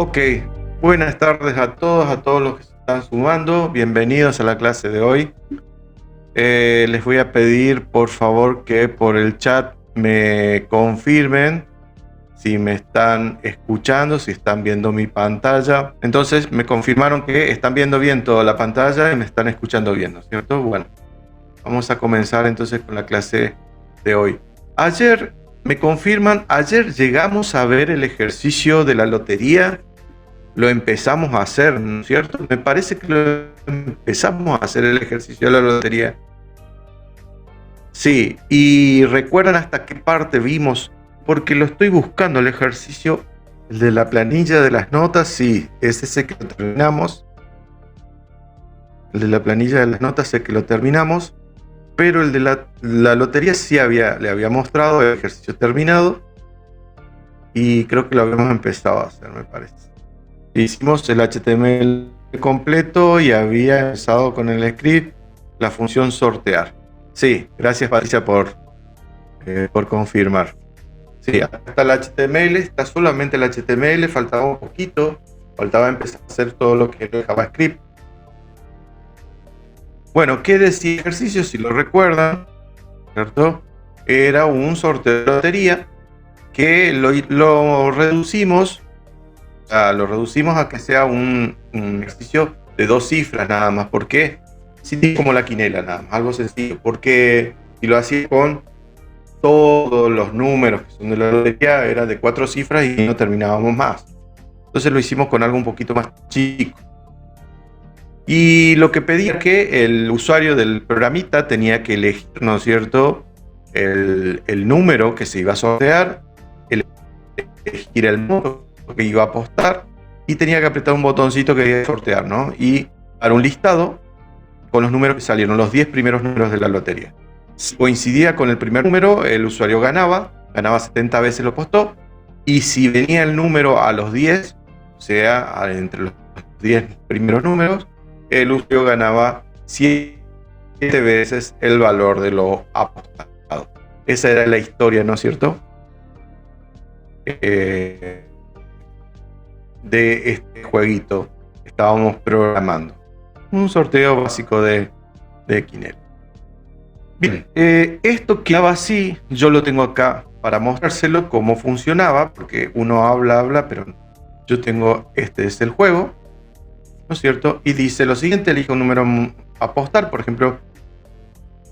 Ok, buenas tardes a todos los que se están sumando. Bienvenidos a la clase de hoy. Les voy a pedir por favor que por el chat me confirmen si me están escuchando, si están viendo mi pantalla. Entonces me confirmaron que están viendo bien toda la pantalla y me están escuchando bien, ¿no es cierto? Bueno, vamos a comenzar entonces con la clase de hoy. Ayer, me confirman, ayer llegamos a ver el ejercicio de la lotería. Lo empezamos a hacer, ¿no es cierto? Me parece que lo empezamos a hacer el ejercicio de la lotería. Sí, y recuerdan hasta qué parte vimos, porque lo estoy buscando el ejercicio, el de la planilla de las notas, sí, es ese que lo terminamos. El de la planilla de las notas sé que lo terminamos, pero el de la lotería sí le había mostrado el ejercicio terminado y creo que lo habíamos empezado a hacer, me parece. Hicimos el HTML completo y había empezado con el script la función sortear. Sí, gracias Patricia por confirmar. Sí, acá está el HTML, está solamente el HTML, faltaba un poquito, faltaba empezar a hacer todo lo que era el JavaScript. Bueno, ¿qué decía el ejercicio? Si lo recuerdan, ¿cierto? Era un sorteo de lotería que lo reducimos. Lo reducimos a que sea un ejercicio de 2 cifras nada más. ¿Por qué? Sí, como la quinela nada más, algo sencillo. Porque si lo hacía con todos los números que son de la lotería, era de 4 cifras y no terminábamos más. Entonces lo hicimos con algo un poquito más chico. Y lo que pedía que el usuario del programita tenía que elegir, ¿no es cierto?, el número que se iba a sortear, elegir el número que iba a apostar y tenía que apretar un botoncito que iba a sortear, ¿no? Y para un listado con los números que salieron, los 10 primeros números de la lotería. Si coincidía con el primer número, el usuario ganaba 70 veces lo apostó, y si venía el número a los 10, o sea, entre los 10 primeros números, el usuario ganaba 7 veces el valor de lo apostado. Esa era la historia, ¿no es cierto?, de este jueguito que estábamos programando. Un sorteo básico de Quinel. Bien, esto quedaba así. Yo lo tengo acá para mostrárselo cómo funcionaba, porque uno habla, pero yo tengo, este es el juego, ¿no es cierto? Y dice lo siguiente: elige un número a apostar. Por ejemplo,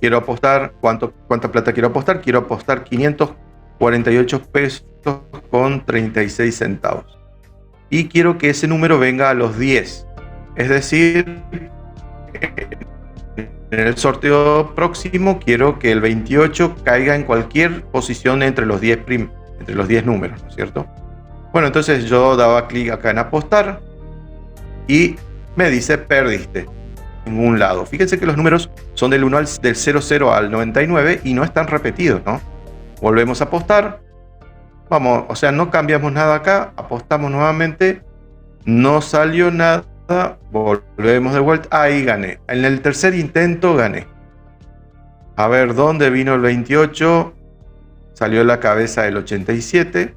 quiero apostar, ¿cuánta plata quiero apostar? Quiero apostar 548 pesos con 36 centavos. Y quiero que ese número venga a los 10. Es decir, en el sorteo próximo quiero que el 28 caiga en cualquier posición entre los 10 números, ¿no es cierto? Bueno, entonces yo daba clic acá en apostar y me dice perdiste. En ningún lado. Fíjense que los números son del 00 al 99 y no están repetidos, ¿no? Volvemos a apostar. Vamos, o sea, no cambiamos nada acá. Apostamos nuevamente. No salió nada. Volvemos de vuelta. Ahí gané. En el tercer intento gané. A ver, ¿dónde vino el 28? Salió la cabeza del 87.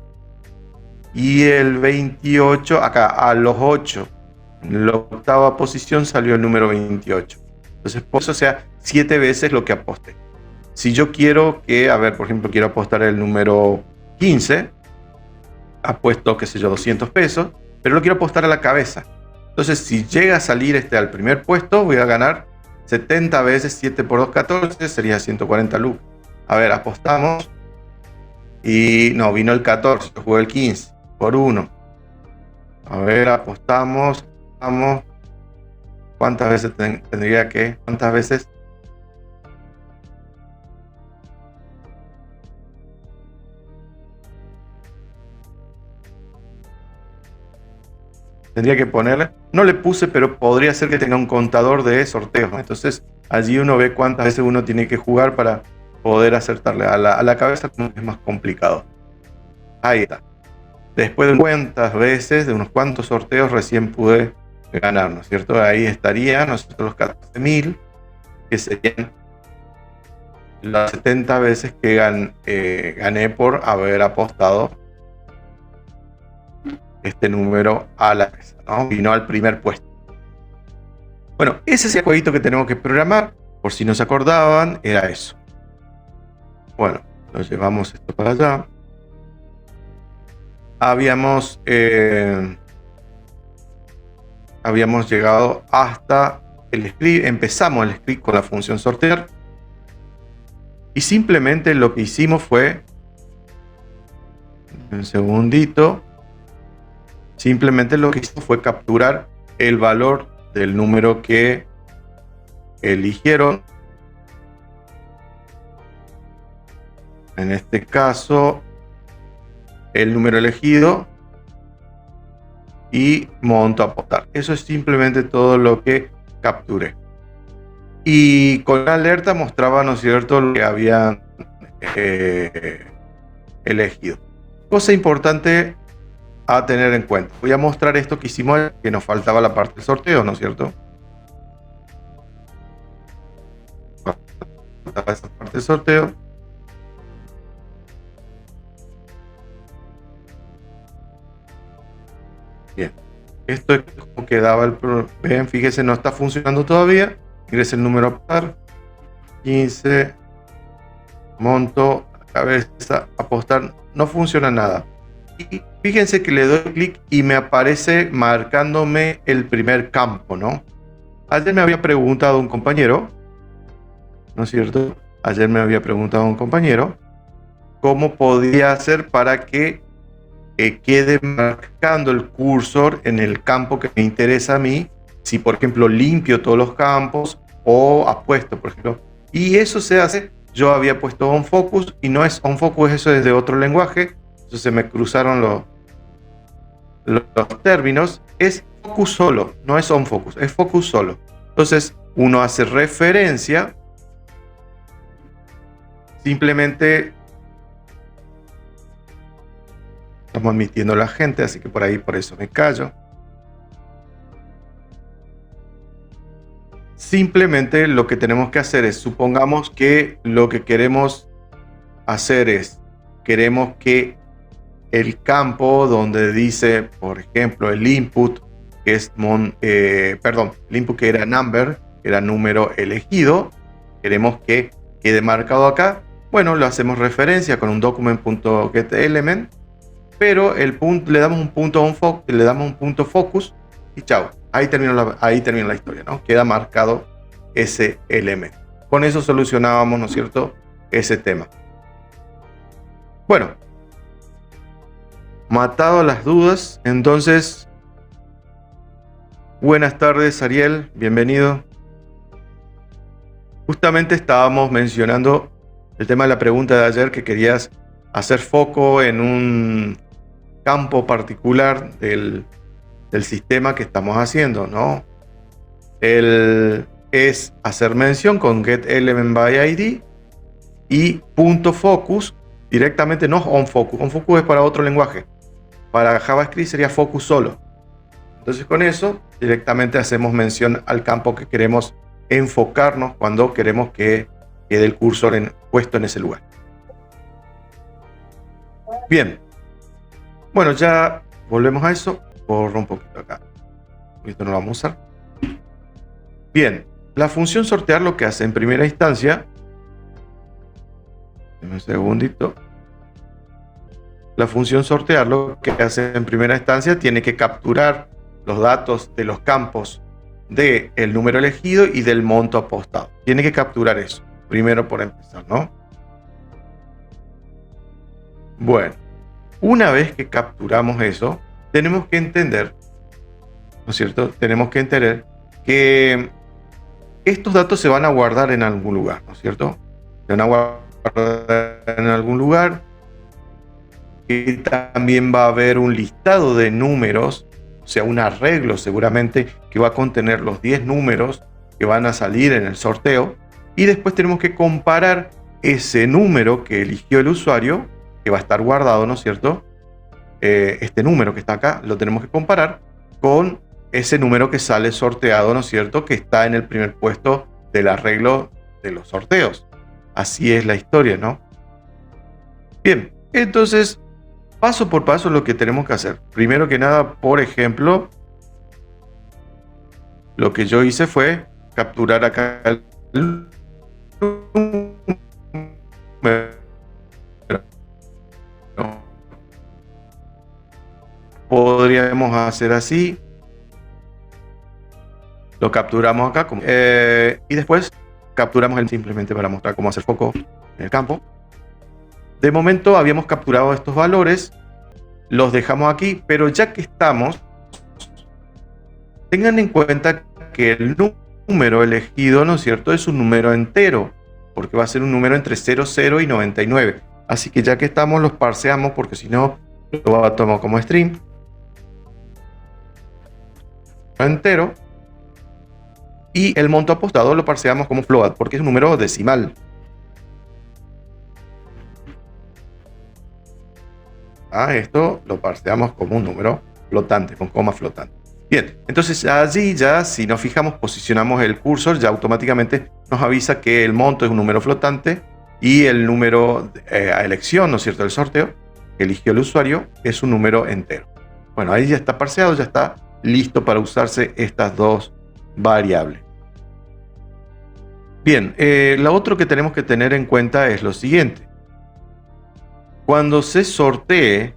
Y el 28, acá, a los 8. En la octava posición salió el número 28. Entonces, por eso, o sea, 7 veces lo que aposté. Si yo quiero que, a ver, por ejemplo, quiero apostar el número 15, apuesto, qué sé yo, 200 pesos, pero lo quiero apostar a la cabeza. Entonces, si llega a salir al primer puesto, voy a ganar 70 veces 7 por 2, 14, sería 140 lucas. A ver, apostamos. Y no, vino el 14, yo jugué el 15 por 1. A ver, apostamos. Vamos. ¿Cuántas veces tendría que? ¿Cuántas veces? Tendría que ponerle. No le puse, pero podría ser que tenga un contador de sorteos. Entonces, allí uno ve cuántas veces uno tiene que jugar para poder acertarle. A la cabeza es más complicado. Ahí está. Después de unas cuantas veces, de unos cuantos sorteos, recién pude ganar, ¿no es cierto? Ahí estaría, nosotros los 14.000, que serían las 70 veces que gané por haber apostado este número a la mesa, ¿no? Y no al primer puesto. Bueno, ese es el jueguito que tenemos que programar. Por si no se acordaban, era eso. Bueno, lo llevamos esto para allá. Habíamos llegado hasta el script. Empezamos el script con la función sortear. Y simplemente lo que hicimos fue, un segundito, simplemente lo que hicimos fue capturar el valor del número que eligieron. En este caso, el número elegido y monto a apostar. Eso es simplemente todo lo que capturé. Y con la alerta mostraba, ¿no es cierto?, lo que habían elegido. Cosa importante a tener en cuenta. Voy a mostrar esto que hicimos, que nos faltaba la parte del sorteo, ¿no es cierto? Faltaba esa parte del sorteo. Bien. Esto es como quedaba el problema. Ven, fíjense, no está funcionando todavía. Ingrese el número a par. 15. Monto, cabeza, apostar. No funciona nada. Y fíjense que le doy clic y me aparece marcándome el primer campo, ¿no? Ayer me había preguntado un compañero, ¿no es cierto? Ayer me había preguntado un compañero cómo podía hacer para que quede marcando el cursor en el campo que me interesa a mí, si por ejemplo limpio todos los campos o apuesto, por ejemplo. Y eso se hace, yo había puesto OnFocus y no es OnFocus, eso es de otro lenguaje, entonces se me cruzaron los términos. Es Focus solo, no es OnFocus, es Focus solo. Entonces uno hace referencia, simplemente estamos admitiendo a la gente, así que por eso me callo. Simplemente lo que tenemos que hacer es, supongamos que lo que queremos hacer es, queremos que el campo donde dice, por ejemplo, el input, que es, el input que era number, que era número elegido, queremos que quede marcado acá. Bueno, lo hacemos referencia con un document.getElement, pero le damos un punto focus y chao. Ahí termina la historia, ¿no? Queda marcado ese elemento. Con eso solucionábamos, ¿no es cierto?, ese tema. Bueno, matado las dudas, entonces, buenas tardes, Ariel, bienvenido. Justamente estábamos mencionando el tema de la pregunta de ayer, que querías hacer foco en un campo particular del sistema que estamos haciendo, ¿no? Es hacer mención con getElementById y punto focus directamente, no onFocus. OnFocus es para otro lenguaje. Para JavaScript sería focus solo. Entonces con eso directamente hacemos mención al campo que queremos enfocarnos cuando queremos que quede el cursor puesto en ese lugar. Bien. Bueno, ya volvemos a eso. Borro un poquito acá. Esto no lo vamos a usar. Bien. La función sortear lo que hace en primera instancia. Un segundito. La función sortear lo que hace en primera instancia tiene que capturar los datos de los campos del número elegido y del monto apostado. Tiene que capturar eso. Primero por empezar, ¿no? Bueno. Una vez que capturamos eso, tenemos que entender, ¿no es cierto? Tenemos que entender que estos datos se van a guardar en algún lugar, ¿no es cierto? Se van a guardar en algún lugar. Y también va a haber un listado de números, o sea, un arreglo seguramente que va a contener los 10 números que van a salir en el sorteo. Y después tenemos que comparar ese número que eligió el usuario, que va a estar guardado, ¿no es cierto? Este número que está acá lo tenemos que comparar con ese número que sale sorteado, ¿no es cierto?, que está en el primer puesto del arreglo de los sorteos. Así es la historia, ¿no? Bien, entonces paso por paso lo que tenemos que hacer. Primero que nada, por ejemplo, lo que yo hice fue capturar acá el número. Podríamos hacer así. Lo capturamos acá y después capturamos simplemente para mostrar cómo hacer foco en el campo. De momento habíamos capturado estos valores, los dejamos aquí, pero ya que estamos, tengan en cuenta que el número elegido, ¿no es cierto?, es un número entero, porque va a ser un número entre 00 y 99. Así que ya que estamos, los parseamos, porque si no, lo va a tomar como string entero. Y el monto apostado lo parseamos como float, porque es un número decimal. Esto lo parseamos como un número flotante, con coma flotante. Bien, entonces allí ya, si nos fijamos, posicionamos el cursor, ya automáticamente nos avisa que el monto es un número flotante y el número a elección, ¿no es cierto?, del sorteo que eligió el usuario es un número entero. Bueno, ahí ya está parseado, ya está listo para usarse estas dos variables. Bien, lo otro que tenemos que tener en cuenta es lo siguiente. Cuando se sortee,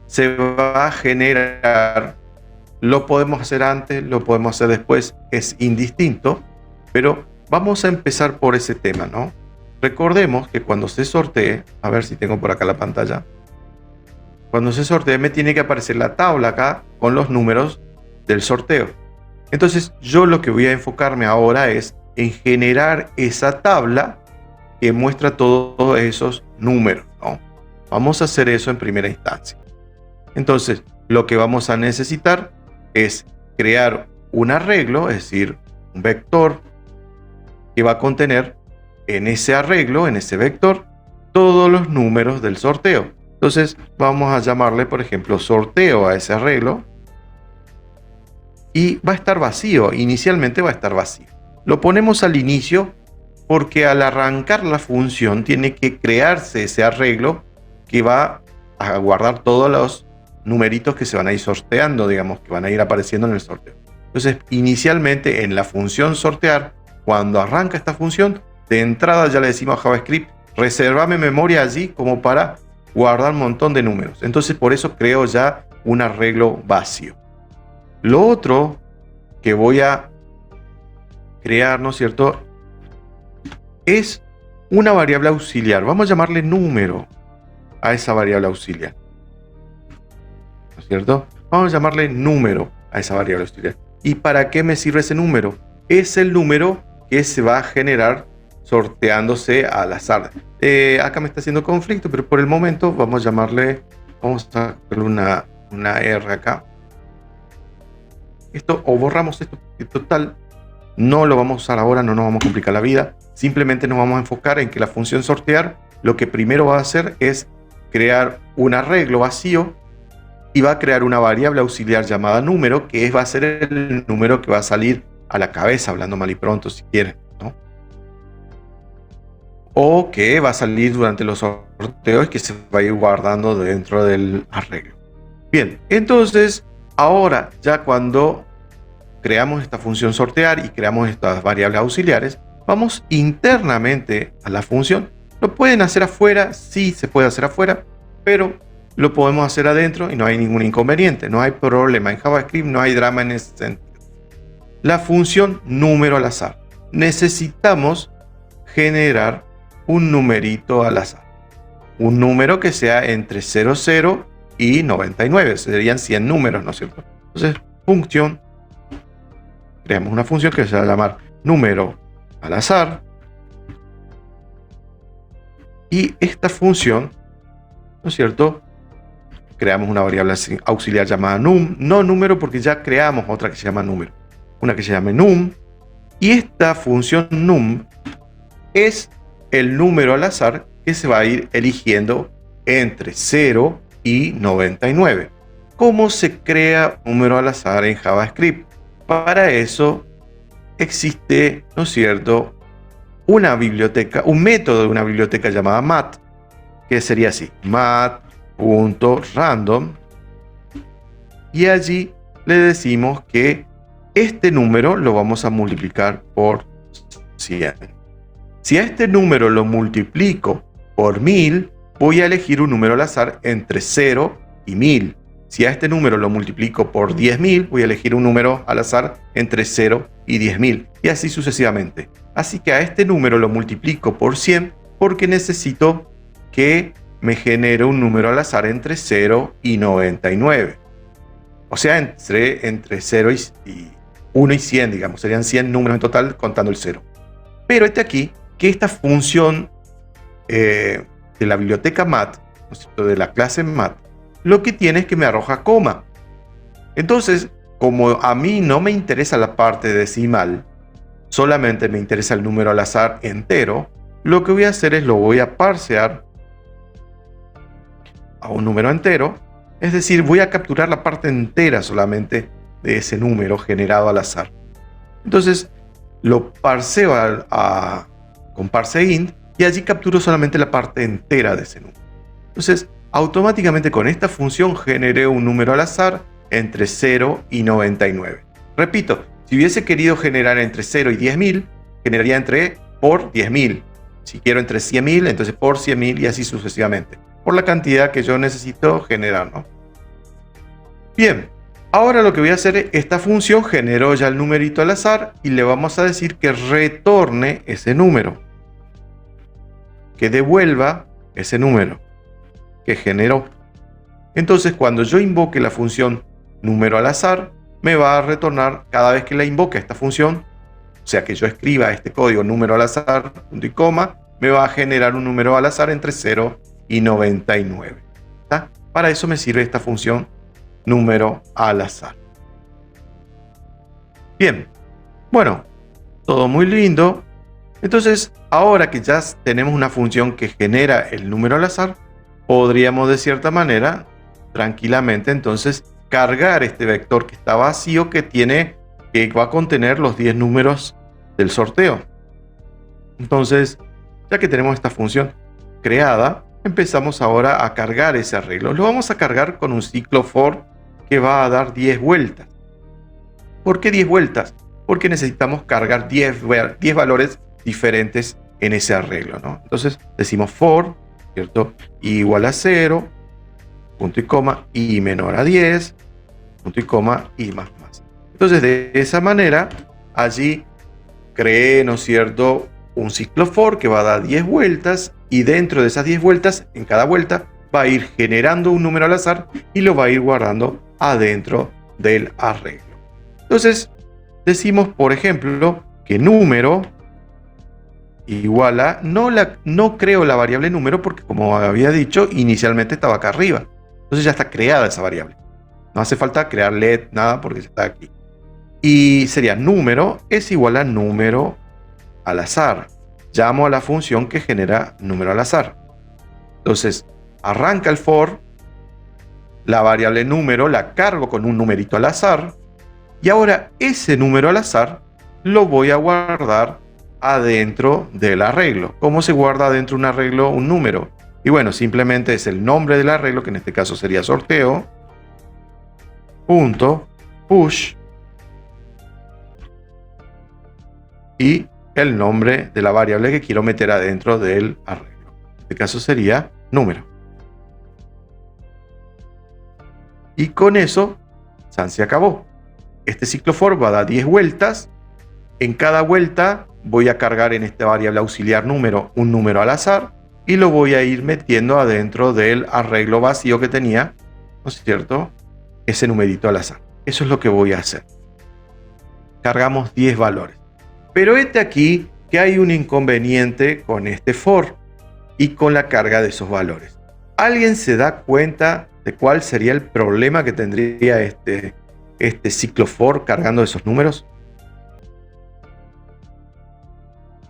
se va a generar, lo podemos hacer antes, lo podemos hacer después, es indistinto, pero vamos a empezar por ese tema, ¿no? Recordemos que cuando se sortee, a ver si tengo por acá la pantalla, cuando se sortee me tiene que aparecer la tabla acá con los números del sorteo. Entonces yo lo que voy a enfocarme ahora es en generar esa tabla que muestra todos esos números, ¿no? Vamos a hacer eso en primera instancia. Entonces, lo que vamos a necesitar es crear un arreglo, es decir, un vector que va a contener en ese arreglo, en ese vector, todos los números del sorteo. Entonces, vamos a llamarle, por ejemplo, sorteo a ese arreglo y va a estar vacío, inicialmente va a estar vacío. Lo ponemos al inicio porque al arrancar la función tiene que crearse ese arreglo que va a guardar todos los numeritos que se van a ir sorteando, digamos, que van a ir apareciendo en el sorteo. Entonces, inicialmente en la función sortear, cuando arranca esta función, de entrada ya le decimos a JavaScript, resérvame memoria allí como para guardar un montón de números. Entonces, por eso creo ya un arreglo vacío. Lo otro que voy a crear, ¿no es cierto?, es una variable auxiliar. Vamos a llamarle número a esa variable auxiliar, ¿no es cierto? Vamos a llamarle número a esa variable auxiliar. ¿Y para qué me sirve ese número? Es el número que se va a generar sorteándose al azar. Acá me está haciendo conflicto, pero por el momento vamos a llamarle, vamos a darle una R acá. Esto, o borramos esto, porque total no lo vamos a usar ahora, no nos vamos a complicar la vida. Simplemente nos vamos a enfocar en que la función sortear lo que primero va a hacer es crear un arreglo vacío y va a crear una variable auxiliar llamada número, que va a ser el número que va a salir a la cabeza, hablando mal y pronto si quieren, ¿no? O que va a salir durante los sorteos que se va a ir guardando dentro del arreglo. Bien, entonces ahora ya cuando creamos esta función sortear y creamos estas variables auxiliares, vamos internamente a la función. ¿Lo pueden hacer afuera? Sí, se puede hacer afuera, pero lo podemos hacer adentro y no hay ningún inconveniente, no hay problema. En JavaScript no hay drama en ese sentido. La función número al azar. Necesitamos generar un numerito al azar. Un número que sea entre 00 y 99. Serían 100 números, ¿no es cierto? Entonces, función. Creamos una función que se va a llamar número al azar. Y esta función, ¿no es cierto?, creamos una variable auxiliar llamada num. No número porque ya creamos otra que se llama número. Una que se llame num. Y esta función num es el número al azar que se va a ir eligiendo entre 0 y 99. ¿Cómo se crea un número al azar en JavaScript? Para eso existe, ¿no es cierto?, una biblioteca, un método de una biblioteca llamada mat, que sería así, mat.random, y allí le decimos que este número lo vamos a multiplicar por 100. Si a este número lo multiplico por 1000, voy a elegir un número al azar entre 0 y 1000. Si a este número lo multiplico por 10.000, voy a elegir un número al azar entre 0 y 10.000, y así sucesivamente. Así que a este número lo multiplico por 100 porque necesito que me genere un número al azar entre 0 y 99. O sea, entre 0 y 1 y 100, digamos. Serían 100 números en total contando el 0. Pero aquí que esta función de la biblioteca mat, ¿no es cierto?, de la clase mat, lo que tiene es que me arroja coma. Entonces, como a mí no me interesa la parte decimal, solamente me interesa el número al azar entero, lo que voy a hacer es lo voy a parsear a un número entero, es decir, voy a capturar la parte entera solamente de ese número generado al azar. Entonces, lo parseo con parseInt y allí capturo solamente la parte entera de ese número. Entonces, automáticamente con esta función generé un número al azar entre 0 y 99. Repito, si hubiese querido generar entre 0 y 10.000, generaría por 10.000. Si quiero entre 100.000, entonces por 100.000 y así sucesivamente, por la cantidad que yo necesito generar, ¿no? Bien, ahora lo que voy a hacer es, esta función generó ya el numerito al azar y le vamos a decir que retorne ese número, que devuelva ese número que generó. Entonces, cuando yo invoque la función número al azar, me va a retornar cada vez que la invoque esta función, o sea que yo escriba este código número al azar, punto y coma, me va a generar un número al azar entre 0 y 99. ¿Está? Para eso me sirve esta función número al azar. Bien, bueno, todo muy lindo. Entonces, ahora que ya tenemos una función que genera el número al azar, podríamos de cierta manera, tranquilamente, entonces, cargar este vector que está vacío que va a contener los 10 números del sorteo. Entonces, ya que tenemos esta función creada, empezamos ahora a cargar ese arreglo. Lo vamos a cargar con un ciclo for que va a dar 10 vueltas. ¿Por qué 10 vueltas? Porque necesitamos cargar 10 valores diferentes en ese arreglo, ¿no? Entonces decimos for, ¿cierto?, igual a 0, punto y coma, y menor a 10, punto y coma, y más. Entonces de esa manera, allí creé, ¿no es cierto?, un ciclo for que va a dar 10 vueltas, y dentro de esas 10 vueltas, en cada vuelta, va a ir generando un número al azar y lo va a ir guardando adentro del arreglo. Entonces, decimos, por ejemplo, que número igual a, no creo la variable número porque, como había dicho, inicialmente estaba acá arriba. Entonces ya está creada esa variable. No hace falta crearle nada porque ya está aquí. Y sería número es igual a número al azar. Llamo a la función que genera número al azar. Entonces, arranca el for, la variable número la cargo con un numerito al azar, y ahora ese número al azar lo voy a guardar adentro del arreglo. ¿Cómo se guarda adentro de un arreglo un número? Y bueno, simplemente es el nombre del arreglo, que en este caso sería sorteo, punto, push, y el nombre de la variable que quiero meter adentro del arreglo. En este caso sería número. Y con eso, se acabó. Este ciclo for va a dar 10 vueltas. En cada vuelta voy a cargar en esta variable auxiliar número un número al azar y lo voy a ir metiendo adentro del arreglo vacío que tenía, ¿no es cierto?, ese numerito al azar. Eso es lo que voy a hacer. Cargamos 10 valores. Pero aquí que hay un inconveniente con este for y con la carga de esos valores. ¿Alguien se da cuenta de cuál sería el problema que tendría este ciclo for cargando esos números?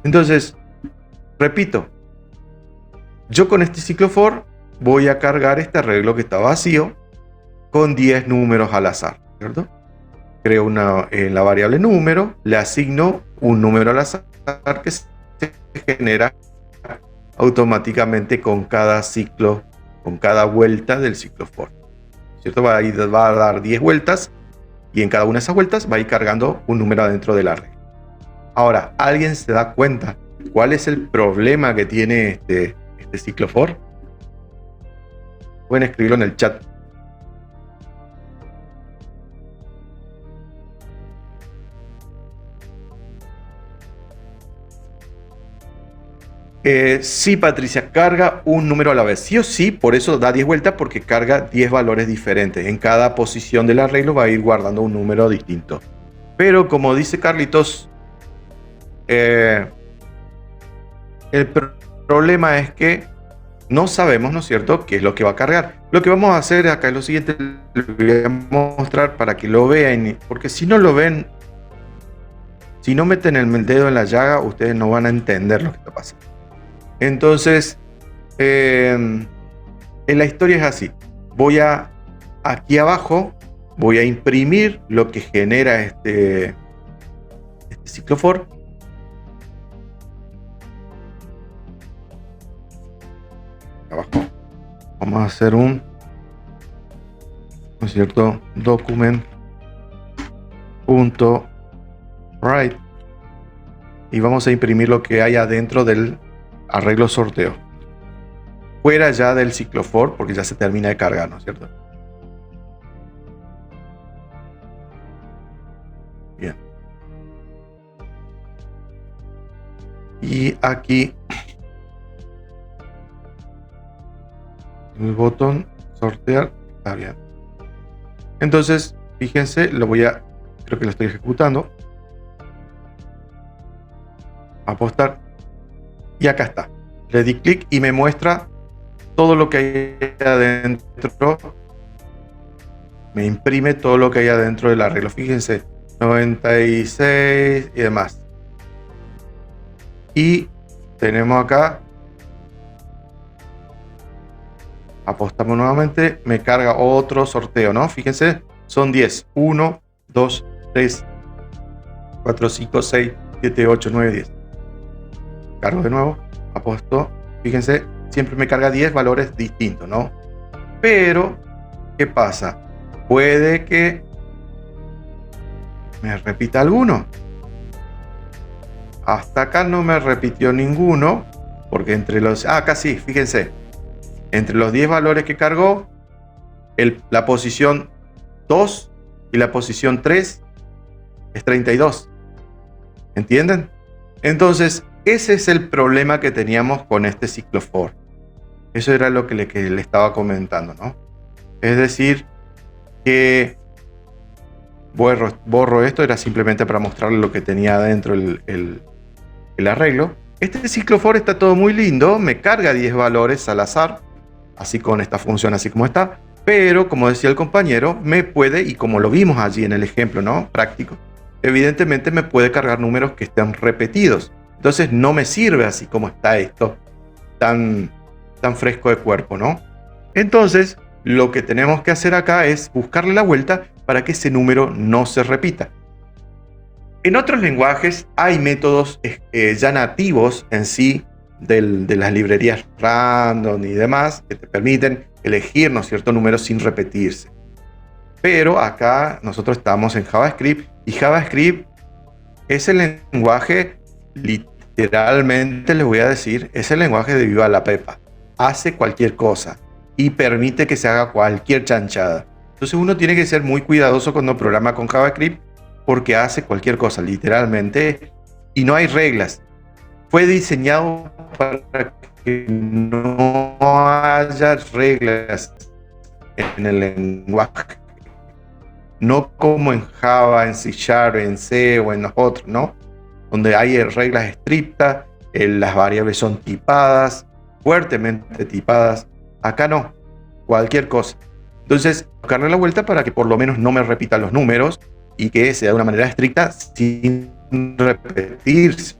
Entonces, repito, yo con este ciclo for voy a cargar este arreglo que está vacío con 10 números al azar, ¿cierto? Creo en la variable número, le asigno un número al azar que se genera automáticamente con cada ciclo, con cada vuelta del ciclo for. ¿Cierto? Va a dar 10 vueltas y en cada una de esas vueltas va a ir cargando un número adentro del arreglo. Ahora, ¿alguien se da cuenta cuál es el problema que tiene este ciclo for? Pueden escribirlo en el chat. Sí, Patricia, carga un número a la vez. Sí o sí, por eso da 10 vueltas, porque carga 10 valores diferentes. En cada posición del arreglo va a ir guardando un número distinto. Pero como dice Carlitos, el problema es que no sabemos, ¿no es cierto?, qué es lo que va a cargar. Lo que vamos a hacer acá es lo siguiente, les voy a mostrar para que lo vean, porque si no lo ven, si no meten el dedo en la llaga, ustedes no van a entender lo que está pasando. Entonces, en la historia es así. Aquí abajo, voy a imprimir lo que genera este ciclo for. Abajo. Vamos a hacer ¿no es cierto?, document.write y vamos a imprimir lo que hay adentro del arreglo sorteo, fuera ya del ciclo for, porque ya se termina de cargar, ¿no es cierto? Bien. Y aquí el botón sortear está bien. Entonces, fíjense, creo que lo estoy ejecutando. Apostar. Y acá está. Le di clic y me muestra todo lo que hay adentro. Me imprime todo lo que hay adentro del arreglo. Fíjense, 96 y demás. Y tenemos acá. Apostamos nuevamente. Me carga otro sorteo, ¿no? Fíjense, son 10. 1, 2, 3, 4, 5, 6, 7, 8, 9, 10. Cargo de nuevo, aposto, fíjense, siempre me carga 10 valores distintos, ¿no? Pero, ¿qué pasa? Puede que me repita alguno. Hasta acá no me repitió ninguno, porque entre los... acá sí, fíjense. Entre los 10 valores que cargó, la posición 2 y la posición 3 es 32. ¿Entienden? Entonces, ese es el problema que teníamos con este ciclo for. Eso era lo que le estaba comentando, ¿no? Es decir, que borro esto, era simplemente para mostrarle lo que tenía adentro el arreglo. Este ciclo for está todo muy lindo, me carga 10 valores al azar, así con esta función, así como está, pero como decía el compañero, me puede, y como lo vimos allí en el ejemplo, ¿no?, práctico, evidentemente me puede cargar números que estén repetidos. Entonces no me sirve así como está esto, tan fresco de cuerpo, ¿no? Entonces, lo que tenemos que hacer acá es buscarle la vuelta para que ese número no se repita. En otros lenguajes hay métodos ya nativos en sí de las librerías random y demás que te permiten elegir, ¿no es cierto?, números sin repetirse. Pero acá nosotros estamos en JavaScript y JavaScript es el lenguaje, literalmente les voy a decir, es el lenguaje de viva la pepa. Hace cualquier cosa y permite que se haga cualquier chanchada. Entonces uno tiene que ser muy cuidadoso cuando programa con JavaScript porque hace cualquier cosa, literalmente, y no hay reglas. Fue diseñado para que no haya reglas en el lenguaje. No como en Java, en C#, en C o en los otros, ¿no? Donde hay reglas estrictas, las variables son tipadas, fuertemente tipadas. Acá no, cualquier cosa. Entonces, buscarle la vuelta para que por lo menos no me repita los números y que sea de una manera estricta sin repetirse.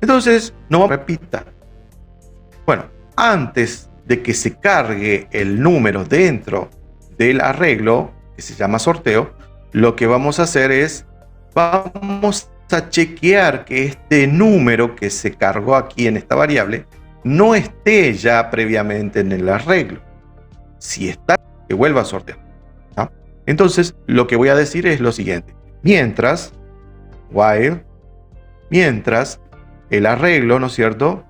Entonces, no repita. Bueno, antes de que se cargue el número dentro del arreglo, que se llama sorteo, lo que vamos a hacer es, vamos a chequear que este número que se cargó aquí en esta variable no esté ya previamente en el arreglo. Si está, que vuelva a sortear. ¿Ah? Entonces, lo que voy a decir es lo siguiente. Mientras el arreglo, ¿no es cierto?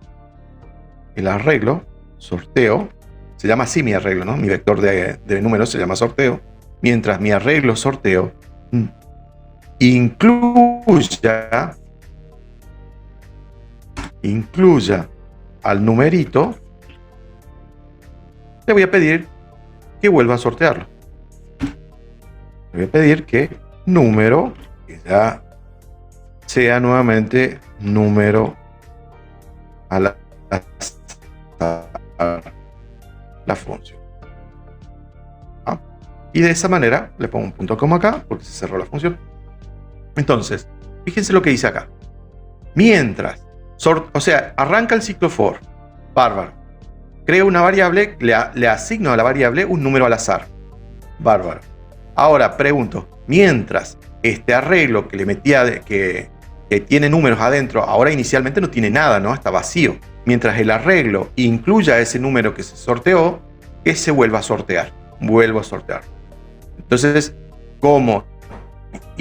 El arreglo, sorteo, se llama así mi arreglo, ¿no? Mi vector de números se llama sorteo. Mientras mi arreglo sorteo incluya al numerito, le voy a pedir que vuelva a sortearlo. Le voy a pedir que número, que ya sea nuevamente número a la función. ¿Ah? Y de esa manera le pongo un punto como acá, porque se cerró la función. Entonces, fíjense lo que dice acá. Mientras, o sea, arranca el ciclo for, bárbaro. Creo una variable, le asigno a la variable un número al azar, bárbaro. Ahora pregunto, mientras este arreglo que le metía, que tiene números adentro, ahora inicialmente no tiene nada, ¿no? Está vacío. Mientras el arreglo incluya ese número que se sorteó, que se vuelva a sortear. Vuelvo a sortear. Entonces, como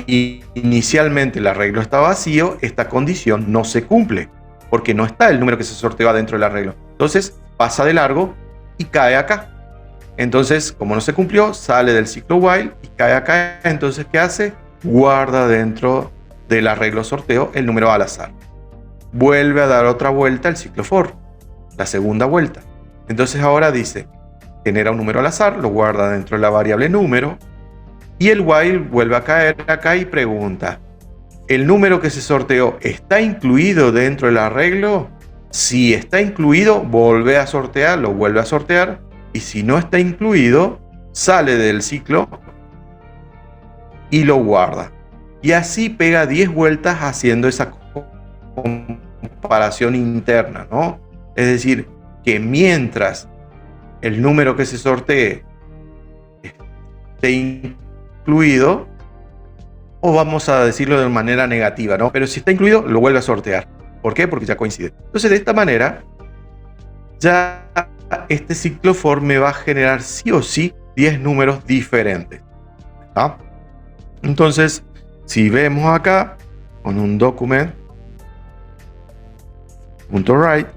inicialmente el arreglo está vacío, esta condición no se cumple, porque no está el número que se sorteó adentro del arreglo. Entonces, pasa de largo y cae acá. Entonces, como no se cumplió, sale del ciclo while y cae acá. Entonces, ¿qué hace? Guarda dentro del arreglo sorteo el número al azar. Vuelve a dar otra vuelta al ciclo for, la segunda vuelta. Entonces ahora dice, genera un número al azar, lo guarda dentro de la variable número, y el while vuelve a caer acá y pregunta, ¿el número que se sorteó está incluido dentro del arreglo? Si está incluido, vuelve a sortear, lo vuelve a sortear, y si no está incluido, sale del ciclo y lo guarda. Y así pega 10 vueltas haciendo esa comparación interna, ¿no? Es decir, que mientras el número que se sortee esté incluido, o vamos a decirlo de manera negativa, ¿no? Pero si está incluido, lo vuelve a sortear. ¿Por qué? Porque ya coincide. Entonces, de esta manera, ya este ciclo for me va a generar sí o sí 10 números diferentes. ¿Ah? Entonces, si vemos acá, con un document, .write,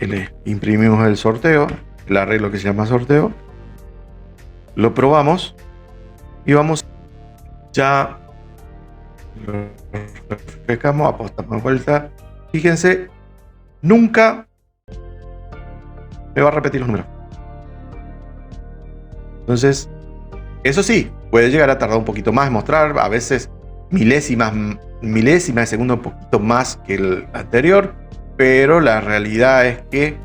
le imprimimos el sorteo, el arreglo que se llama sorteo, lo probamos y vamos, ya lo refrescamos, apostamos vuelta. Fíjense, nunca me va a repetir los números. Entonces, eso sí, puede llegar a tardar un poquito más en mostrar, a veces milésima de segundo, un poquito más que el anterior, pero la realidad es que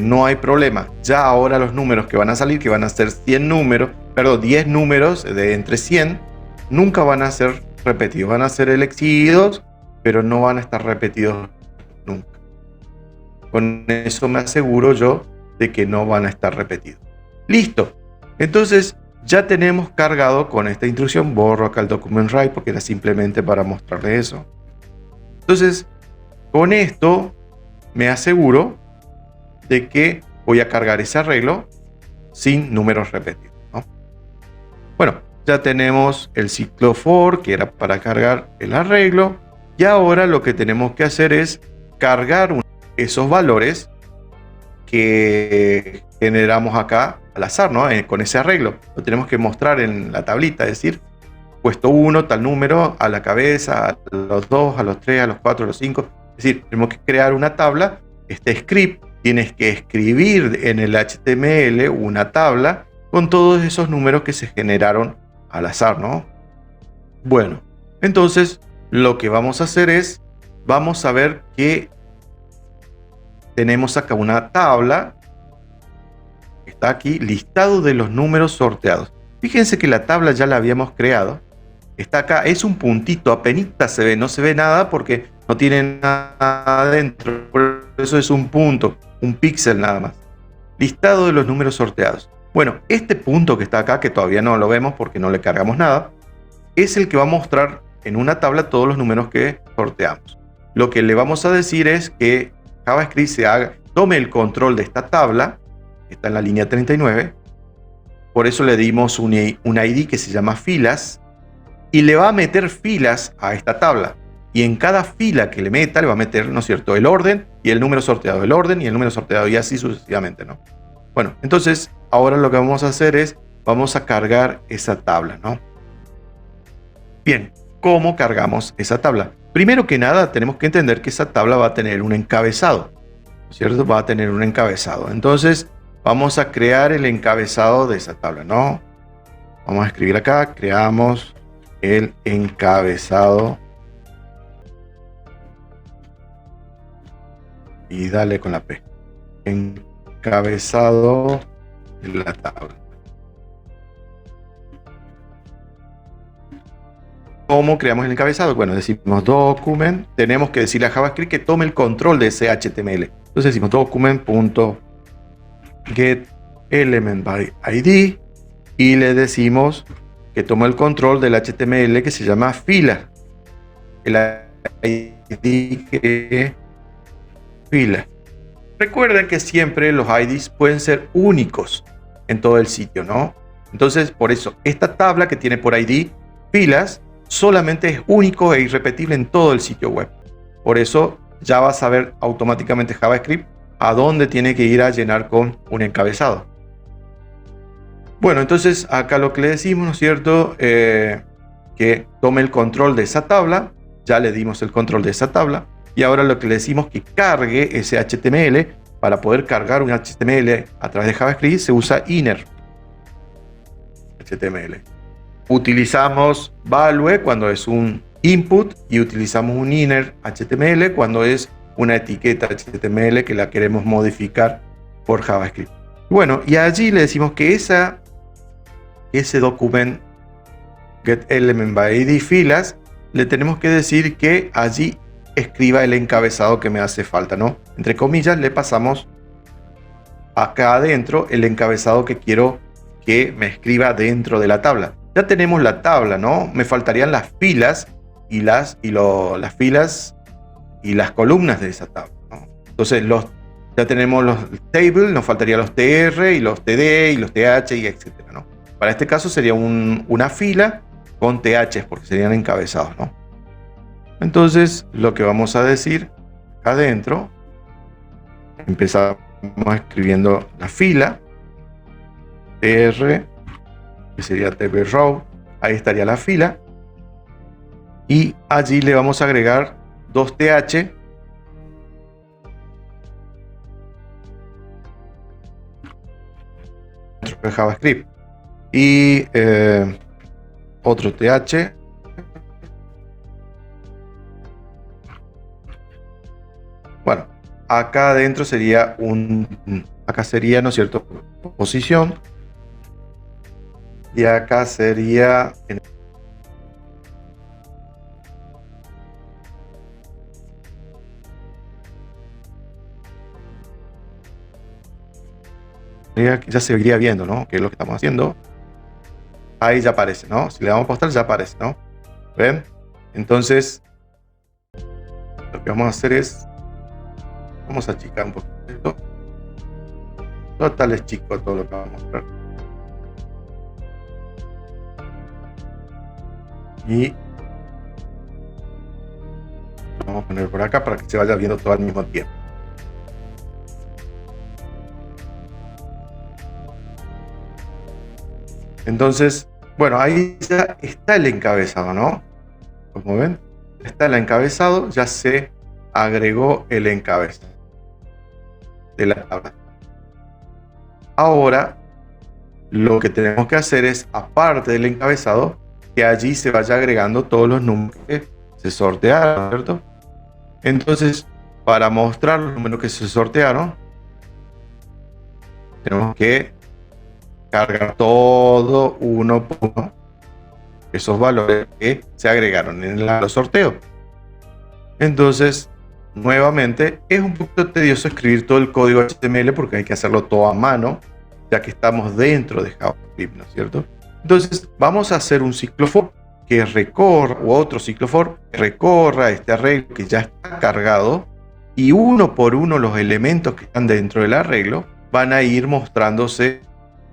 no hay problema. Ya ahora los números que van a salir, que van a ser 10 números de entre 100, nunca van a ser repetidos, van a ser elegidos, pero no van a estar repetidos nunca. Con eso me aseguro yo de que no van a estar repetidos. Listo. Entonces, ya tenemos cargado con esta instrucción, borro acá el document write porque era simplemente para mostrarle eso. Entonces, con esto me aseguro de que voy a cargar ese arreglo sin números repetidos, ¿no? Bueno, ya tenemos el ciclo for, que era para cargar el arreglo, y ahora lo que tenemos que hacer es cargar esos valores que generamos acá al azar, ¿no? Con ese arreglo. Lo tenemos que mostrar en la tablita, es decir, puesto 1, tal número, a la cabeza, a los 2, a los 3, a los 4, a los 5. Es decir, tenemos que crear una tabla. Este script tienes que escribir en el HTML una tabla con todos esos números que se generaron al azar, ¿no? Bueno, entonces lo que vamos a hacer es, vamos a ver que tenemos acá una tabla. Está aquí, listado de los números sorteados. Fíjense que la tabla ya la habíamos creado. Está acá, es un puntito, apenas se ve, no se ve nada porque no tiene nada adentro. Por eso es un punto, un píxel nada más. Listado de los números sorteados. Bueno, este punto que está acá, que todavía no lo vemos porque no le cargamos nada, es el que va a mostrar en una tabla todos los números que sorteamos. Lo que le vamos a decir es que JavaScript tome el control de esta tabla, que está en la línea 39, por eso le dimos un ID que se llama filas, y le va a meter filas a esta tabla. Y en cada fila que le meta, le va a meter, ¿no es cierto?, el orden y el número sorteado, el orden y el número sorteado, y así sucesivamente, ¿no? Bueno, entonces, ahora lo que vamos a hacer es, vamos a cargar esa tabla, ¿no? Bien, ¿cómo cargamos esa tabla? Primero que nada, tenemos que entender que esa tabla va a tener un encabezado, ¿no es cierto? Va a tener un encabezado. Entonces, vamos a crear el encabezado de esa tabla, ¿no? Vamos a escribir acá, creamos el encabezado. Y dale con la P. Encabezado de la tabla. ¿Cómo creamos el encabezado? Bueno, decimos document. Tenemos que decirle a JavaScript que tome el control de ese HTML. Entonces decimos document.getElementById y le decimos que tome el control del HTML que se llama fila. El ID que fila. Recuerden que siempre los IDs pueden ser únicos en todo el sitio, ¿no? Entonces, por eso, esta tabla que tiene por ID filas solamente es único e irrepetible en todo el sitio web. Por eso, ya va a saber automáticamente JavaScript a dónde tiene que ir a llenar con un encabezado. Bueno, entonces acá lo que le decimos, ¿no es cierto? Que tome el control de esa tabla. Ya le dimos el control de esa tabla. Y ahora lo que le decimos que cargue ese HTML. Para poder cargar un HTML a través de JavaScript se usa inner HTML. Utilizamos value cuando es un input y utilizamos un inner HTML cuando es una etiqueta HTML que la queremos modificar por JavaScript. Bueno, y allí le decimos que ese document getElementById filas le tenemos que decir que allí escriba el encabezado que me hace falta, ¿no? Entre comillas le pasamos acá adentro el encabezado que quiero que me escriba dentro de la tabla. Ya tenemos la tabla, ¿no? Me faltarían las filas y las filas y las columnas de esa tabla, ¿no? Entonces ya tenemos los tables, nos faltarían los TR y los TD y los TH y etcétera, ¿no? Para este caso sería una fila con TH porque serían encabezados, ¿no? Entonces lo que vamos a decir acá adentro, empezamos escribiendo la fila TR, que sería TB row, ahí estaría la fila, y allí le vamos a agregar 2 TH dentro de JavaScript y otro TH bueno, acá adentro sería acá sería, ¿no es cierto?, posición. Y acá sería ya se iría viendo, ¿no?, qué es lo que estamos haciendo. Ahí ya aparece, ¿no? Si le damos a postar ya aparece, ¿no? ¿Ven? Entonces lo que vamos a hacer es vamos a achicar un poquito esto. Total es chico todo lo que vamos a mostrar. Y lo vamos a poner por acá para que se vaya viendo todo al mismo tiempo. Entonces, bueno, ahí ya está el encabezado, ¿no? Como ven, está el encabezado, ya se agregó el encabezado de la tabla. Ahora, lo que tenemos que hacer es, aparte del encabezado, que allí se vaya agregando todos los números que se sortearon, ¿cierto? Entonces, para mostrar los números que se sortearon, tenemos que cargar todo uno por uno esos valores que se agregaron en los sorteos. Entonces, nuevamente, es un poquito tedioso escribir todo el código HTML porque hay que hacerlo todo a mano, ya que estamos dentro de JavaScript, ¿no es cierto? Entonces, vamos a hacer un ciclo for que recorra, o otro ciclo for, que recorra este arreglo que ya está cargado, y uno por uno los elementos que están dentro del arreglo van a ir mostrándose,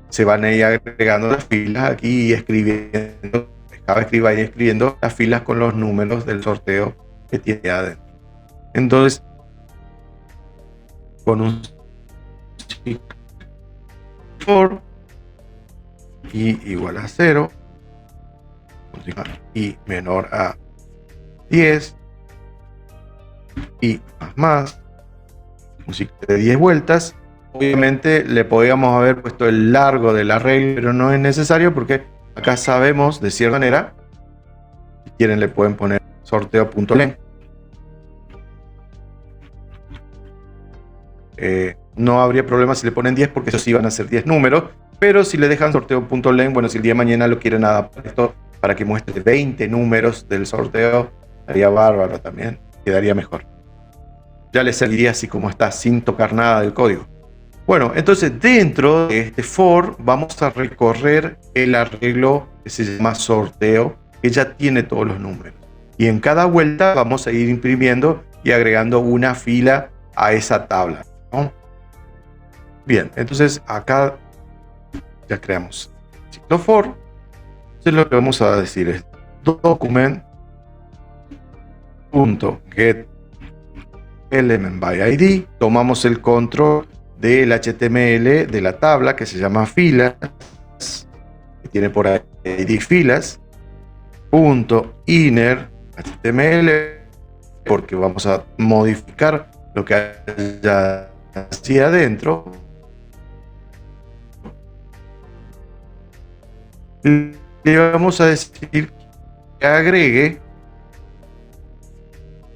se van a ir agregando las filas aquí y escribiendo, cada vez que va a ir escribiendo las filas con los números del sorteo que tiene adentro. Entonces, con un ciclo for y igual a 0 y menor a 10 y más un ciclo de 10 vueltas. Obviamente le podríamos haber puesto el largo del arreglo, pero no es necesario porque acá sabemos de cierta manera, si quieren le pueden poner sorteo.len. No habría problema si le ponen 10 porque eso sí van a ser 10 números, pero si le dejan sorteo.len, bueno, si el día de mañana lo quieren adaptar esto para que muestre 20 números del sorteo, estaría bárbaro también, quedaría mejor. Ya les serviría así como está, sin tocar nada del código. Bueno, entonces dentro de este for vamos a recorrer el arreglo que se llama sorteo, que ya tiene todos los números. Y en cada vuelta vamos a ir imprimiendo y agregando una fila a esa tabla, ¿no? Bien, entonces acá ya creamos ciclo for. Entonces lo que vamos a decir es document.get element by id. Tomamos el control del HTML de la tabla que se llama filas, que tiene por ahí id filas, .inner HTML, porque vamos a modificar lo que haya hacia adentro. Le vamos a decir que agregue,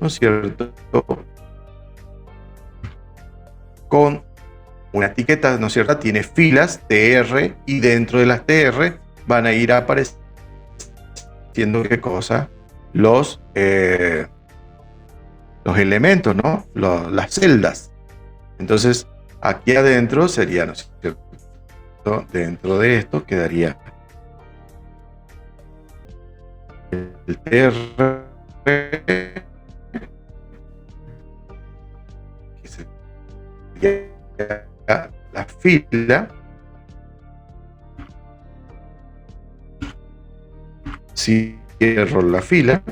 ¿no es cierto?, con una etiqueta, ¿no es cierto?, tiene filas tr y dentro de las tr van a ir apareciendo, ¿qué cosa? Los elementos, ¿no? Las celdas. Entonces aquí adentro sería, ¿no es cierto?, dentro de esto quedaría el tr, que sería la fila. Si cierro la fila,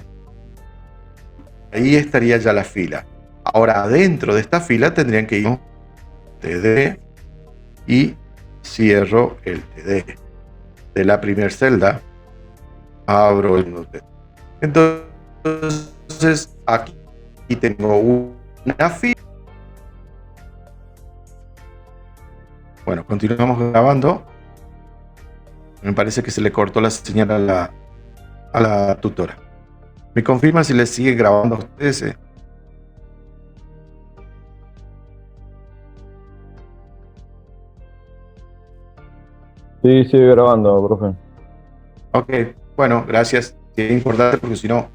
ahí estaría ya la fila. Ahora adentro de esta fila tendrían que ir td y cierro el td de la primera celda, abro el td. Entonces aquí tengo una fila. Bueno, continuamos grabando. Me parece que se le cortó la señal a la tutora. ¿Me confirma si les sigue grabando a ustedes? Sí, sigue grabando, profe. Ok, bueno, gracias. Sí, es importante porque si no...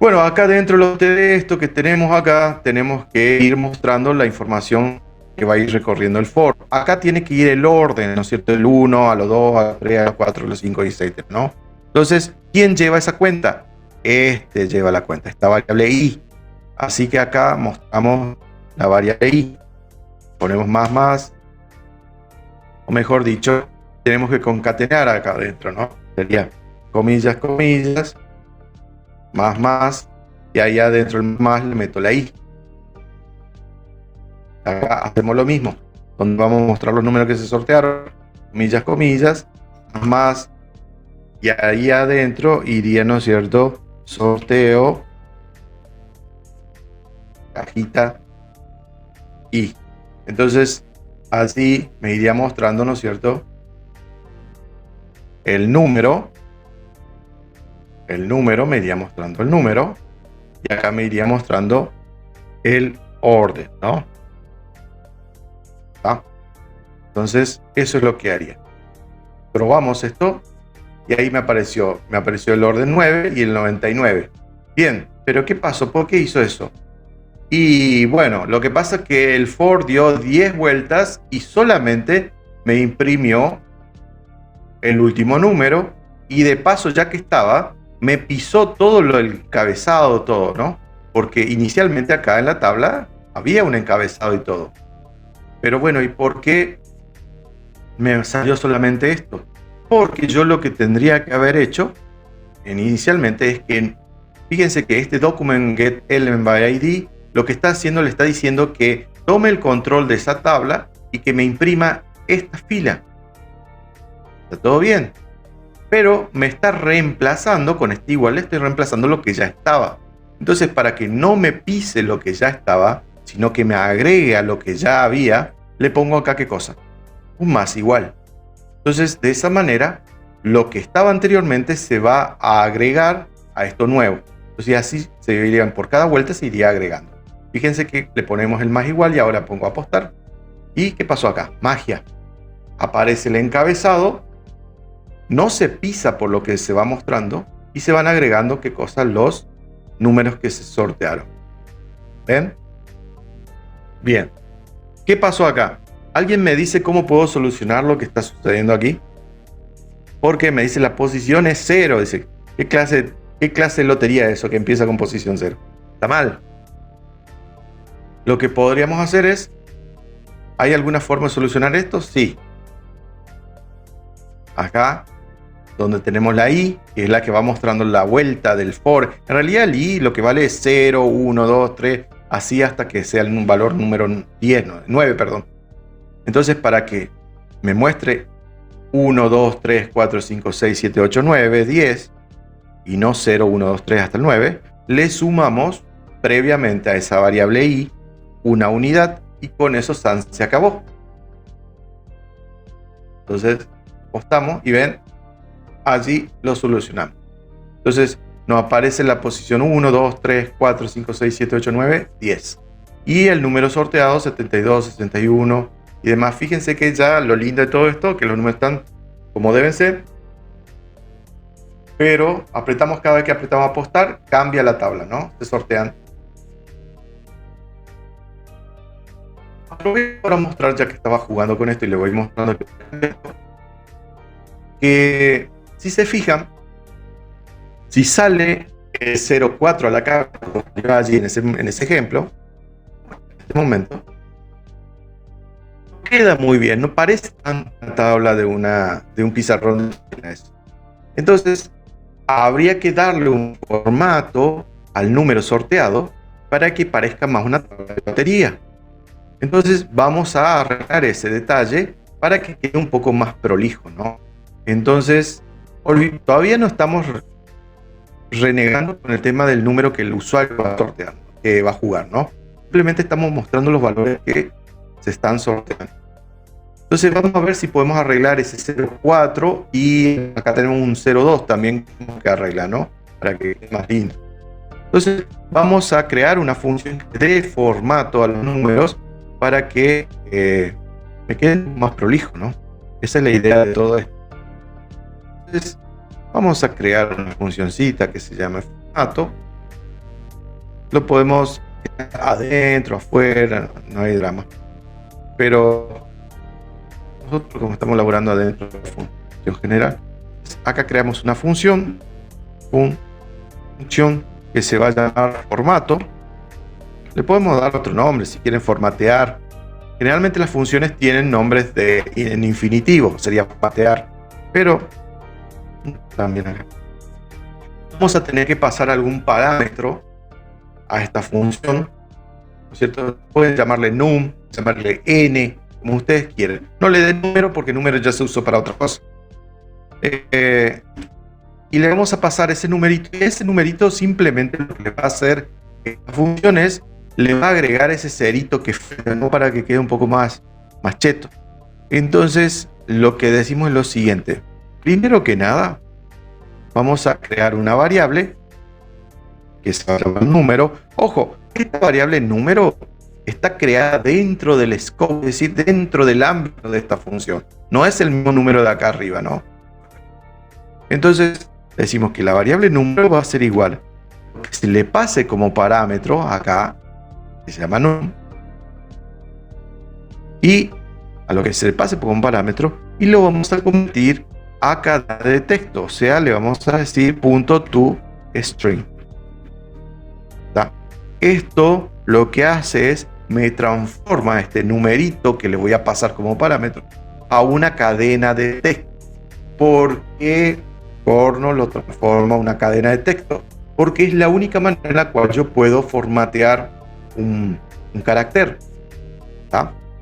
Bueno, acá dentro de esto que tenemos acá, tenemos que ir mostrando la información que va a ir recorriendo el for. Acá tiene que ir el orden, ¿no es cierto? El 1, a los 2, a los 3, a los 4, a los 5 y 6, ¿no? Entonces, ¿quién lleva esa cuenta? Este lleva la cuenta, esta variable i. Así que acá mostramos la variable i. Ponemos más, o mejor dicho, tenemos que concatenar acá adentro, ¿no? Sería comillas, comillas, más, y ahí adentro el más le meto la i. Acá hacemos lo mismo, donde vamos a mostrar los números que se sortearon, comillas, comillas, más, y ahí adentro iría, ¿no es cierto?, sorteo, cajita, i. Entonces, así me iría mostrando, ¿no es cierto?, el número me iría mostrando el número, y acá me iría mostrando el orden, ¿no? ¿Ah? Entonces, eso es lo que haría. Probamos esto, y ahí me apareció el orden 9 y el 99. Bien, pero ¿qué pasó? ¿Por qué hizo eso? Y bueno, lo que pasa es que el for dio 10 vueltas y solamente me imprimió el último número y de paso, ya que estaba, me pisó todo el encabezado, todo, ¿no? Porque inicialmente acá en la tabla había un encabezado y todo. Pero bueno, ¿y por qué me salió solamente esto? Porque yo lo que tendría que haber hecho inicialmente es que, fíjense que este document get element by ID, lo que está haciendo, le está diciendo que tome el control de esa tabla y que me imprima esta fila. Está todo bien, pero me está reemplazando, con este igual le estoy reemplazando lo que ya estaba. Entonces, para que no me pise lo que ya estaba, sino que me agregue a lo que ya había, le pongo acá ¿qué cosa? Un más igual. Entonces, de esa manera, lo que estaba anteriormente se va a agregar a esto nuevo. Entonces, así se irían por cada vuelta, se iría agregando. Fíjense que le ponemos el más igual y ahora pongo apostar. ¿Y qué pasó acá? Magia. Aparece el encabezado, no se pisa por lo que se va mostrando y se van agregando ¿qué cosa? Los números que se sortearon. ¿Ven? Bien. ¿Qué pasó acá? ¿Alguien me dice cómo puedo solucionar lo que está sucediendo aquí? Porque me dice la posición es 0. Dice, ¿qué clase de lotería es eso que empieza con posición 0? Está mal. Lo que podríamos hacer es, ¿hay alguna forma de solucionar esto? Sí. Acá, donde tenemos la i, que es la que va mostrando la vuelta del for. En realidad el i lo que vale es 0, 1, 2, 3, así hasta que sea un valor número 10, 9, perdón. Entonces, para que me muestre 1, 2, 3, 4, 5, 6, 7, 8, 9, 10, y no 0, 1, 2, 3 hasta el 9, le sumamos previamente a esa variable i una unidad y con eso se acabó. Entonces, apostamos y ven, allí lo solucionamos. Entonces, nos aparece la posición 1, 2, 3, 4, 5, 6, 7, 8, 9, 10. Y el número sorteado, 72, 61 y demás. Fíjense que ya lo lindo de todo esto, que los números están como deben ser. Pero apretamos cada vez que apretamos apostar, cambia la tabla, ¿no? Se sortean. Aprovecho para mostrar, ya que estaba jugando con esto y le voy mostrando que si se fijan, si sale el 0,4 a la cara, allí en ese ejemplo, en este momento, queda muy bien, no parece tanta tabla de un pizarrón. Entonces, habría que darle un formato al número sorteado para que parezca más una tabla de lotería. Entonces, vamos a arreglar ese detalle para que quede un poco más prolijo, ¿no? Entonces, todavía no estamos renegando con el tema del número que el usuario va a sortear, que va a jugar, ¿no? Simplemente estamos mostrando los valores que se están sorteando. Entonces vamos a ver si podemos arreglar ese 0,4 y acá tenemos un 0,2 también que arreglar, ¿no? Para que quede más lindo. Entonces vamos a crear una función de formato a los números para que me quede más prolijo, ¿no? Esa es la idea de todo esto. Entonces vamos a crear una funcioncita que se llama formato. Lo podemos adentro, afuera, no hay drama. Pero nosotros, como estamos laburando adentro de la función general, acá creamos una función que se va a llamar formato. Le podemos dar otro nombre si quieren formatear. Generalmente las funciones tienen nombres en infinitivo, sería formatear, pero también acá vamos a tener que pasar algún parámetro a esta función, ¿no es cierto? Pueden llamarle num, llamarle n, como ustedes quieren. No le den número porque número ya se usó para otra cosa. Y le vamos a pasar ese numerito, y ese numerito simplemente lo que le va a hacer esta función es le va a agregar ese cerito que falta, ¿no? Para que quede un poco más cheto. Entonces lo que decimos es lo siguiente: primero que nada vamos a crear una variable que se va a llamar número. Ojo, esta variable número está creada dentro del scope, es decir, dentro del ámbito de esta función. No es el mismo número de acá arriba, ¿no? Entonces decimos que la variable número va a ser igual que se le pase como parámetro acá, que se llama num, y a lo que se le pase como parámetro, y lo vamos a convertir a cadena de texto, o sea, le vamos a decir .toString. Esto lo que hace es me transforma este numerito que le voy a pasar como parámetro a una cadena de texto. ¿Por qué Corno lo transforma a una cadena de texto? Porque es la única manera en la cual yo puedo formatear un carácter.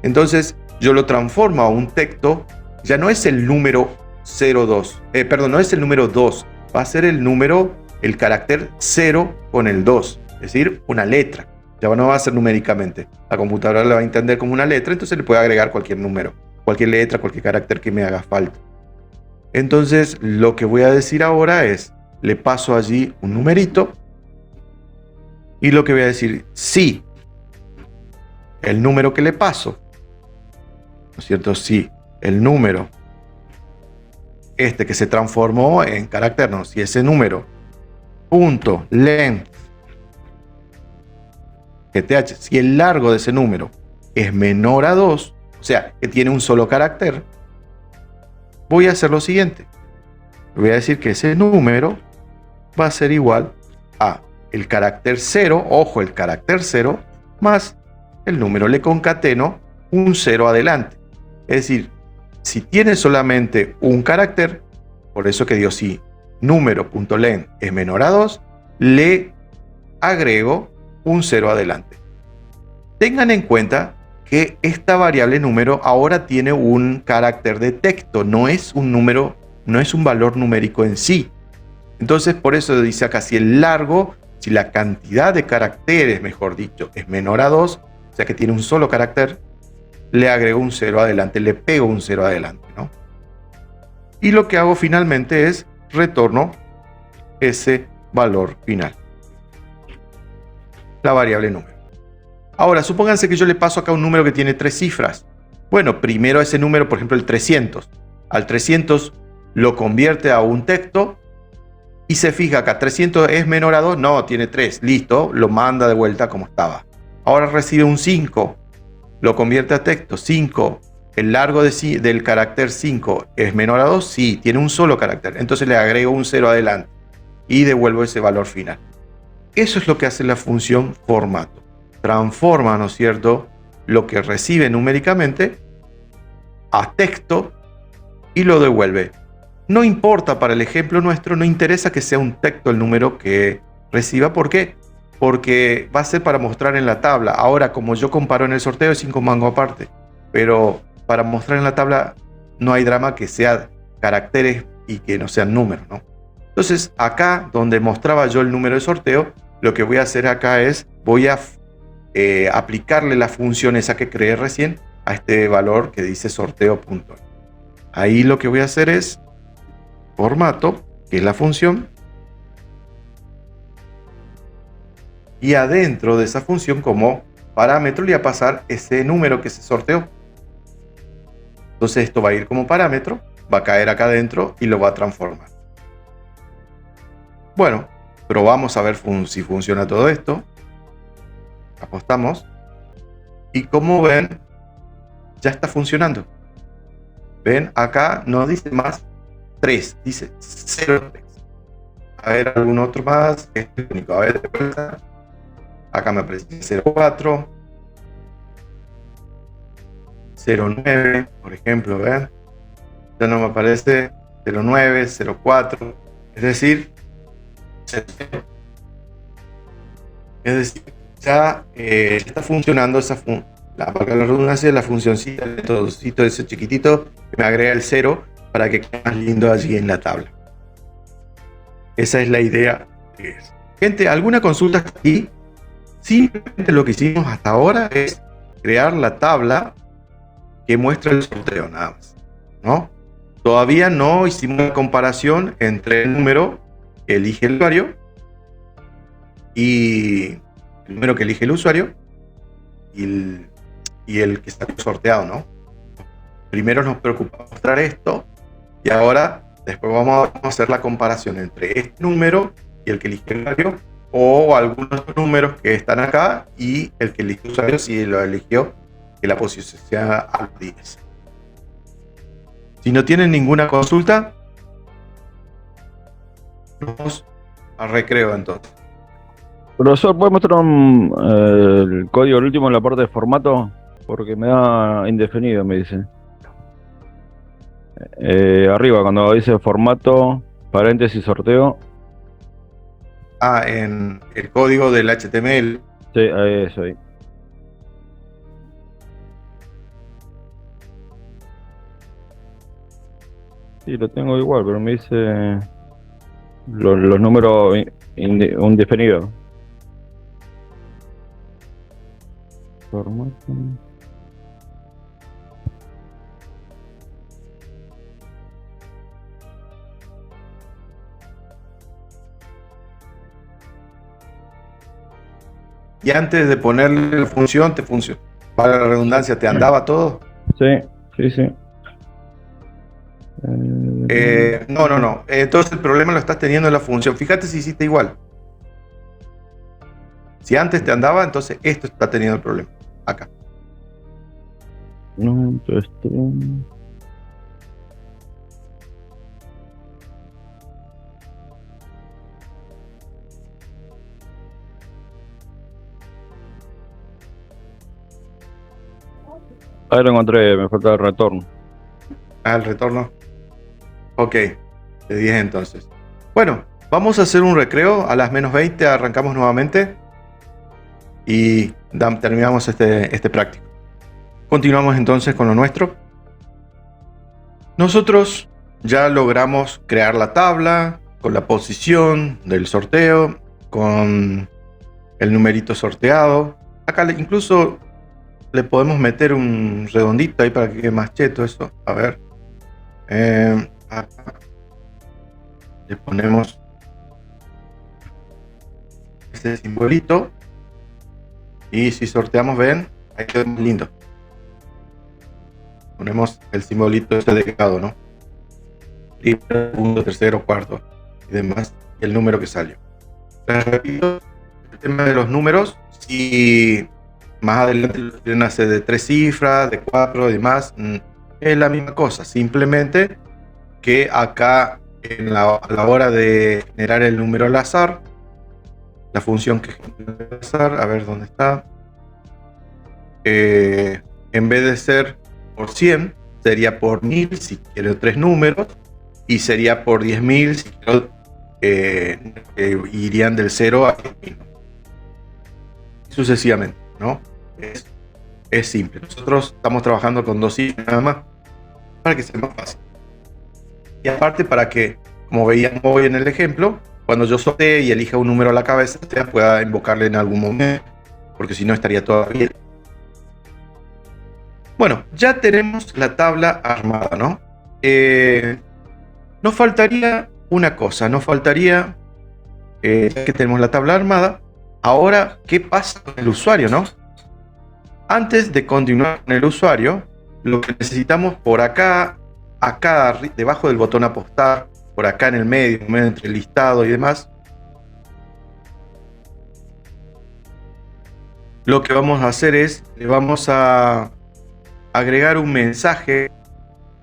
Entonces yo lo transformo a un texto. Ya no es el número 02, no es el número 2, va a ser el carácter 0 con el 2, es decir, una letra. Ya no va a ser numéricamente. La computadora la va a entender como una letra, entonces le puede agregar cualquier número, cualquier letra, cualquier carácter que me haga falta. Entonces, lo que voy a decir ahora es, le paso allí un numerito, y lo que voy a decir, si el número que le paso, ¿no es cierto? Si el número, que se transformó en carácter, no, si ese número, .length, si el largo de ese número es menor a 2, o sea, que tiene un solo carácter, voy a hacer lo siguiente. Voy a decir que ese número va a ser igual a el carácter 0, ojo, el carácter 0, más el número. Le concateno un 0 adelante. Es decir, si tiene solamente un carácter, por eso que digo, si número.len es menor a 2, le agrego un 0 adelante. Tengan en cuenta que esta variable número ahora tiene un carácter de texto, no es un número, no es un valor numérico en sí. Entonces, por eso dice acá, si el largo, si la cantidad de caracteres, mejor dicho, es menor a 2, o sea que tiene un solo carácter, le agrego un 0 adelante, le pego un 0 adelante, ¿no? Y lo que hago finalmente es retorno ese valor final, la variable número. Ahora, supónganse que yo le paso acá un número que tiene 3 cifras. Bueno, primero ese número, por ejemplo, el 300. Al 300 lo convierte a un texto y se fija acá, 300 es menor a 2, no, tiene 3, listo, lo manda de vuelta como estaba. Ahora recibe un 5, lo convierte a texto, 5, el largo del carácter 5 es menor a 2, sí, tiene un solo carácter, entonces le agrego un 0 adelante y devuelvo ese valor final. Eso es lo que hace la función formato. Transforma, ¿no es cierto?, lo que recibe numéricamente a texto y lo devuelve. No importa, para el ejemplo nuestro, no interesa que sea un texto el número que reciba. ¿Por qué? Porque va a ser para mostrar en la tabla. Ahora, como yo comparo en el sorteo, es 5 mangos aparte. Pero para mostrar en la tabla no hay drama que sea caracteres y que no sean números, ¿no? Entonces, acá donde mostraba yo el número de sorteo, lo que voy a hacer acá es, voy a aplicarle la función esa que creé recién a este valor que dice sorteo.. Ahí lo que voy a hacer es formato, que es la función, y adentro de esa función como parámetro le voy a pasar ese número que se sorteó. Entonces esto va a ir como parámetro, va a caer acá adentro y lo va a transformar. Bueno, probamos a ver si funciona todo esto. Apostamos y como ven, ya está funcionando. Ven, acá no dice más 3, dice 0,3. A ver, algún otro más. Este es el único. A ver, acá me aparece 0,4, 0,9, por ejemplo, ¿ven? Ya no me aparece 0,9, 0,4, es decir, 0. Es decir, ya está funcionando la redundancia de la funcioncita, el metodocito ese chiquitito que me agrega el 0 para que quede más lindo allí en la tabla. Esa es la idea que es. Gente, ¿alguna consulta aquí? Simplemente lo que hicimos hasta ahora es crear la tabla que muestra el sorteo, nada más, ¿no? Todavía no hicimos una comparación entre el número que elige el usuario y el número que elige el usuario y el que está sorteado, ¿no? Primero nos preocupa mostrar esto y ahora después vamos a hacer la comparación entre este número y el que elige el usuario, o algunos otros números que están acá y el que elige el usuario si lo eligió que la posición sea a 10. Si no tienen ninguna consulta, Vamos a recreo entonces. Profesor, ¿puede mostrar el código el último en la parte de formato? Porque me da indefinido, me dice. Arriba, cuando dice formato, paréntesis, sorteo. Ah, en el código del HTML. Sí, eso ahí. Sí, lo tengo igual, pero me dice los números indefinidos. Formato. Y antes de ponerle la función, para la redundancia, ¿te andaba todo? Sí, sí, sí. No. Entonces el problema lo estás teniendo en la función. Fíjate si hiciste igual. Si antes te andaba, entonces esto está teniendo el problema. Acá. No, entonces, ahí lo encontré, me falta el retorno. Ah, el retorno. Ok, de 10 entonces. Bueno, vamos a hacer un recreo. A las menos 20 arrancamos nuevamente. Y terminamos este práctico. Continuamos entonces con lo nuestro. Nosotros ya logramos crear la tabla con la posición del sorteo, con el numerito sorteado. Acá incluso le podemos meter un redondito ahí para que quede más cheto eso. A ver. Acá le ponemos este simbolito. Y si sorteamos, ven, ahí queda muy lindo. Ponemos el simbolito ese de grado, ¿no? Primero, segundo, tercero, cuarto y demás. Y el número que salió. Repito, el tema de los números, si más adelante lo quieren hacer de 3 cifras, de 4 y demás, es la misma cosa. Simplemente que acá a la hora de generar el número al azar, la función que genera el azar, a ver dónde está, en vez de ser por 100, sería por 1000 si quiero 3 números, y sería por 10.000 si quiero, irían del 0 a 10.000. Sucesivamente, ¿no? Es simple. Nosotros estamos trabajando con 2 cifras nada más, para que sea más fácil. Y aparte para que, como veíamos hoy en el ejemplo, cuando yo sortee y elija un número a la cabeza, usted pueda invocarle en algún momento, porque si no estaría todavía. Bueno, ya tenemos la tabla armada, ¿no? Nos faltaría una cosa, nos faltaría, ya que tenemos la tabla armada, ahora, ¿qué pasa con el usuario, no? Antes de continuar con el usuario, lo que necesitamos por acá, debajo del botón apostar, por acá en el medio entre el listado y demás, lo que vamos a hacer es, le vamos a agregar un mensaje,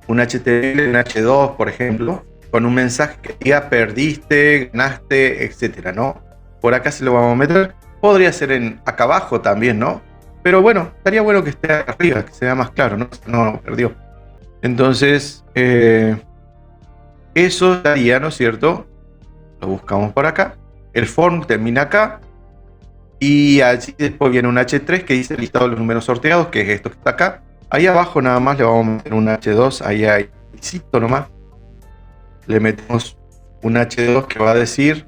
un HTML, un H2, por ejemplo, con un mensaje que diga perdiste, ganaste, etcétera, ¿no? Por acá se lo vamos a meter. Podría ser acá abajo también, ¿no? Pero bueno, estaría bueno que esté arriba, que se vea más claro, ¿no? No, perdió. Entonces, eso estaría, ¿no es cierto? Lo buscamos por acá. El form termina acá. Y allí después viene un H3 que dice listado de los números sorteados, que es esto que está acá. Ahí abajo nada más le vamos a meter un H2, ahí hay nomás. Le metemos un H2 que va a decir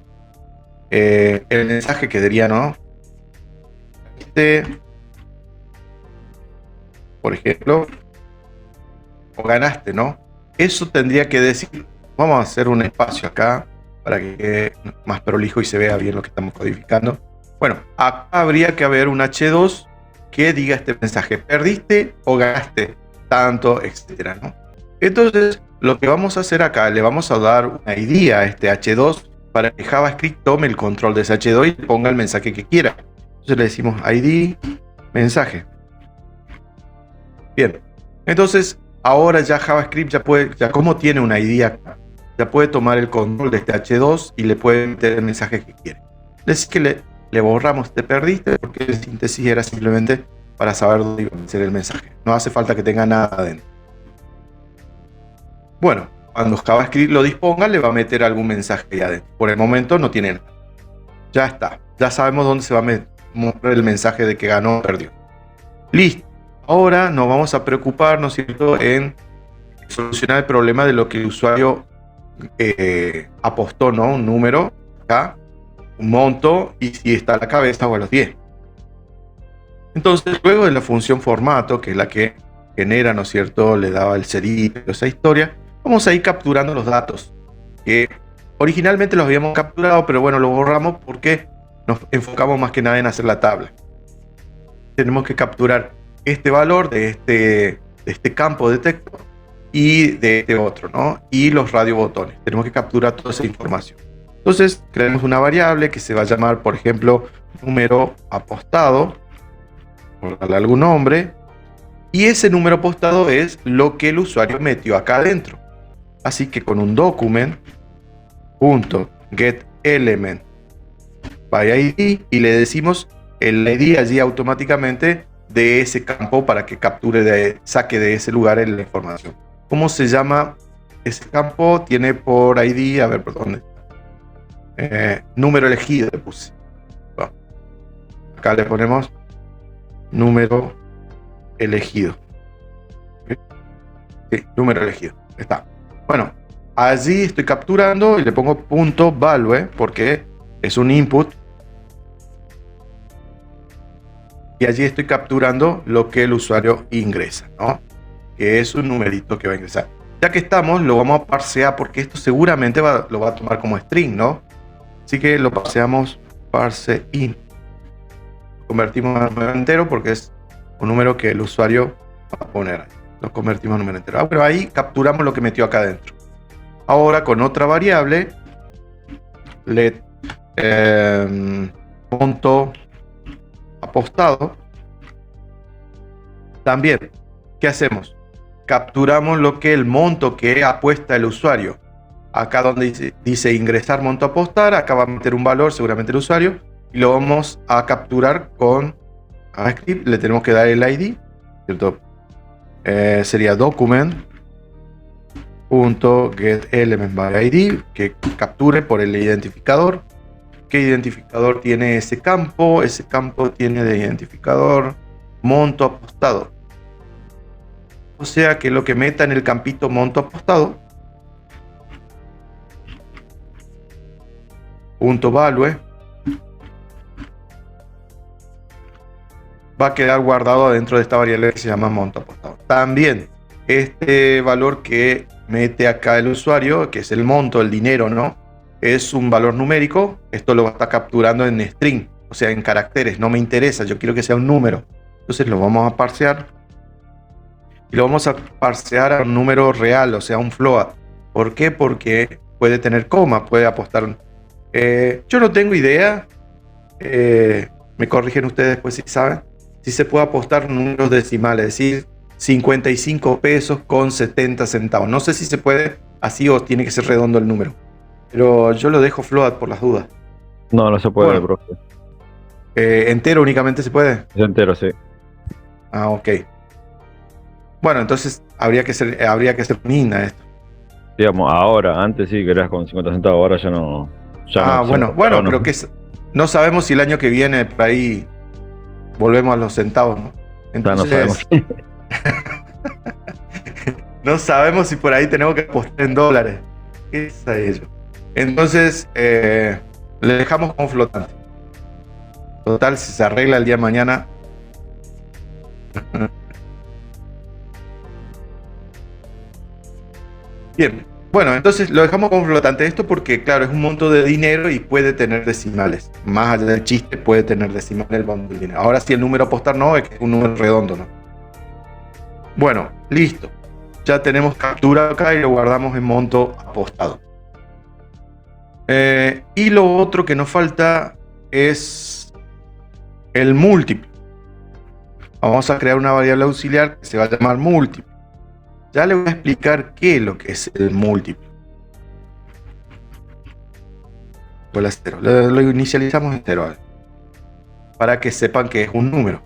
el mensaje que diría, ¿no? Por ejemplo, o ganaste, ¿no? Eso tendría que decir, vamos a hacer un espacio acá para que quede más prolijo y se vea bien lo que estamos codificando. Bueno, acá habría que haber un H2 que diga este mensaje, perdiste o ganaste tanto, etcétera, ¿no? Entonces, lo que vamos a hacer acá, le vamos a dar una ID a este H2 para que JavaScript tome el control de ese H2 y ponga el mensaje que quiera. Entonces le decimos ID, mensaje. Bien, entonces ahora ya JavaScript ya como tiene una ID acá, ya puede tomar el control de este H2 y le puede meter el mensaje que quiere. Es que le borramos te perdiste, porque la síntesis era simplemente para saber dónde iba a ser el mensaje. No hace falta que tenga nada adentro. Bueno, cuando JavaScript lo disponga, le va a meter algún mensaje ahí adentro. Por el momento no tiene nada. Ya está. Ya sabemos dónde se va a mostrar el mensaje de que ganó o perdió. Listo. Ahora nos vamos a preocupar, ¿no es cierto?, en solucionar el problema de lo que el usuario apostó, ¿no? Un número acá, un monto, y si está a la cabeza o a los 10. Entonces, luego de la función formato, que es la que genera, ¿no es cierto?, le daba el cerito, esa historia, vamos a ir capturando los datos, que originalmente los habíamos capturado, pero bueno, los borramos porque nos enfocamos más que nada en hacer la tabla. Tenemos que capturar este valor de este campo de texto y de este otro, ¿no? Y los radiobotones. Tenemos que capturar toda esa información. Entonces, creamos una variable que se va a llamar, por ejemplo, número apostado, por darle algún nombre, y ese número apostado es lo que el usuario metió acá adentro. Así que con un document.getElement by ID, y le decimos el ID allí automáticamente de ese campo para que saque de ese lugar la información. ¿Cómo se llama ese campo? Tiene por ID, a ver, perdón, número elegido le puse. Bueno, acá le ponemos número elegido. Sí, número elegido. Está. Bueno, allí estoy capturando y le pongo punto value porque es un input. Y allí estoy capturando lo que el usuario ingresa, ¿no? Que es un numerito que va a ingresar. Ya que estamos, lo vamos a parsear porque esto seguramente lo va a tomar como string, ¿no? Así que lo parseamos parse int. Convertimos a número entero porque es un número que el usuario va a poner ahí. Lo convertimos a número entero. Pero ahí capturamos lo que metió acá adentro. Ahora con otra variable, let monto apostado. También, ¿qué hacemos? Capturamos lo que el monto que apuesta el usuario. Acá donde dice ingresar monto apostar, acá va a meter un valor, seguramente el usuario, y lo vamos a capturar con JavaScript. Le tenemos que dar el ID, ¿cierto? Sería document.getElementById, que capture por el identificador. ¿Qué identificador tiene ese campo? Ese campo tiene de identificador monto apostado. O sea que lo que meta en el campito monto apostado, punto value, va a quedar guardado dentro de esta variable que se llama monto apostado. También este valor que mete acá el usuario, que es el monto, el dinero, ¿no? Es un valor numérico. Esto lo va a estar capturando en string, o sea, en caracteres. No me interesa, yo quiero que sea un número. Entonces lo vamos a parsear. Y lo vamos a parsear a un número real, o sea, un float. ¿Por qué? Porque puede tener coma, puede apostar. Yo no tengo idea. Me corrigen ustedes después si saben. Si se puede apostar números decimales, es decir, 55 pesos con 70 centavos. No sé si se puede así o tiene que ser redondo el número. Pero yo lo dejo float por las dudas. No, no se puede, Bueno, profe. ¿entero únicamente se puede? Es entero, sí. Ah, ok. Bueno, entonces habría que ser mina esto. Digamos, ahora, antes sí que eras con 50 centavos, ahora ya no. Bueno, pero que no sabemos si el año que viene por ahí volvemos a los centavos, ¿no? Entonces, no sabemos. no sabemos si por ahí tenemos que apostar en dólares. ¿Qué es ello? Entonces, le dejamos como flotante. Total, si se arregla el día de mañana. Bien, bueno, entonces lo dejamos como flotante esto porque, claro, es un monto de dinero y puede tener decimales. Más allá del chiste, puede tener decimales el monto de dinero. Ahora sí, el número apostar no, es que es un número redondo, ¿no? Bueno, listo. Ya tenemos captura acá y lo guardamos en monto apostado. Y lo otro que nos falta es el múltiplo. Vamos a crear una variable auxiliar que se va a llamar múltiplo. Ya le voy a explicar qué es lo que es el múltiplo. igual a 0. Lo inicializamos en 0 para que sepan que es un número.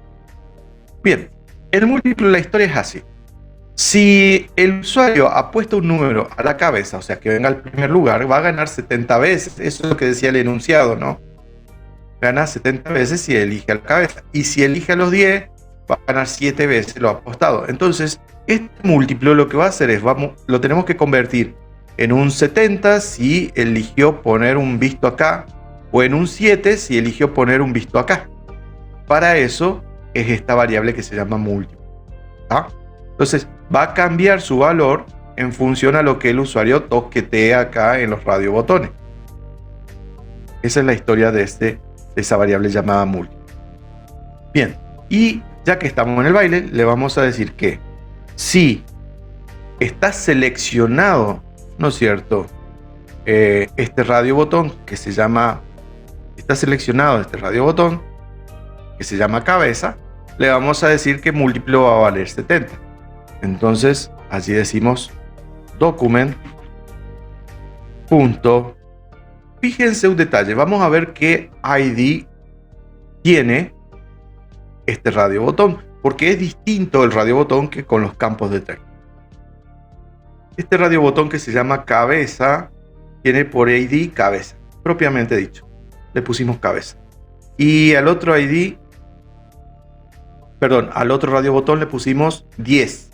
Bien, el múltiplo de la historia es así. Si el usuario ha puesto un número a la cabeza, o sea, que venga al primer lugar, va a ganar 70 veces. Eso es lo que decía el enunciado, ¿no? Gana 70 veces si elige a la cabeza. Y si elige a los 10, va a ganar 7 veces lo apostado. Entonces, este múltiplo lo que va a hacer es, lo tenemos que convertir en un 70 si eligió poner un visto acá, o en un 7 si eligió poner un visto acá. Para eso es esta variable que se llama múltiplo. ¿Ah? Entonces, va a cambiar su valor en función a lo que el usuario toquetee acá en los radiobotones. Esa es la historia de esa variable llamada múltiplo. Bien, y ya que estamos en el baile, le vamos a decir que si está seleccionado, ¿no es cierto? Este radiobotón que se llama, está seleccionado este radiobotón que se llama cabeza, le vamos a decir que múltiplo va a valer 70. Entonces, allí decimos document. Fíjense un detalle, vamos a ver qué ID tiene este radiobotón, porque es distinto el radiobotón que con los campos de texto. Este radiobotón que se llama cabeza tiene por ID cabeza, propiamente dicho. Le pusimos cabeza. Y al otro ID, perdón, al otro radiobotón le pusimos 10.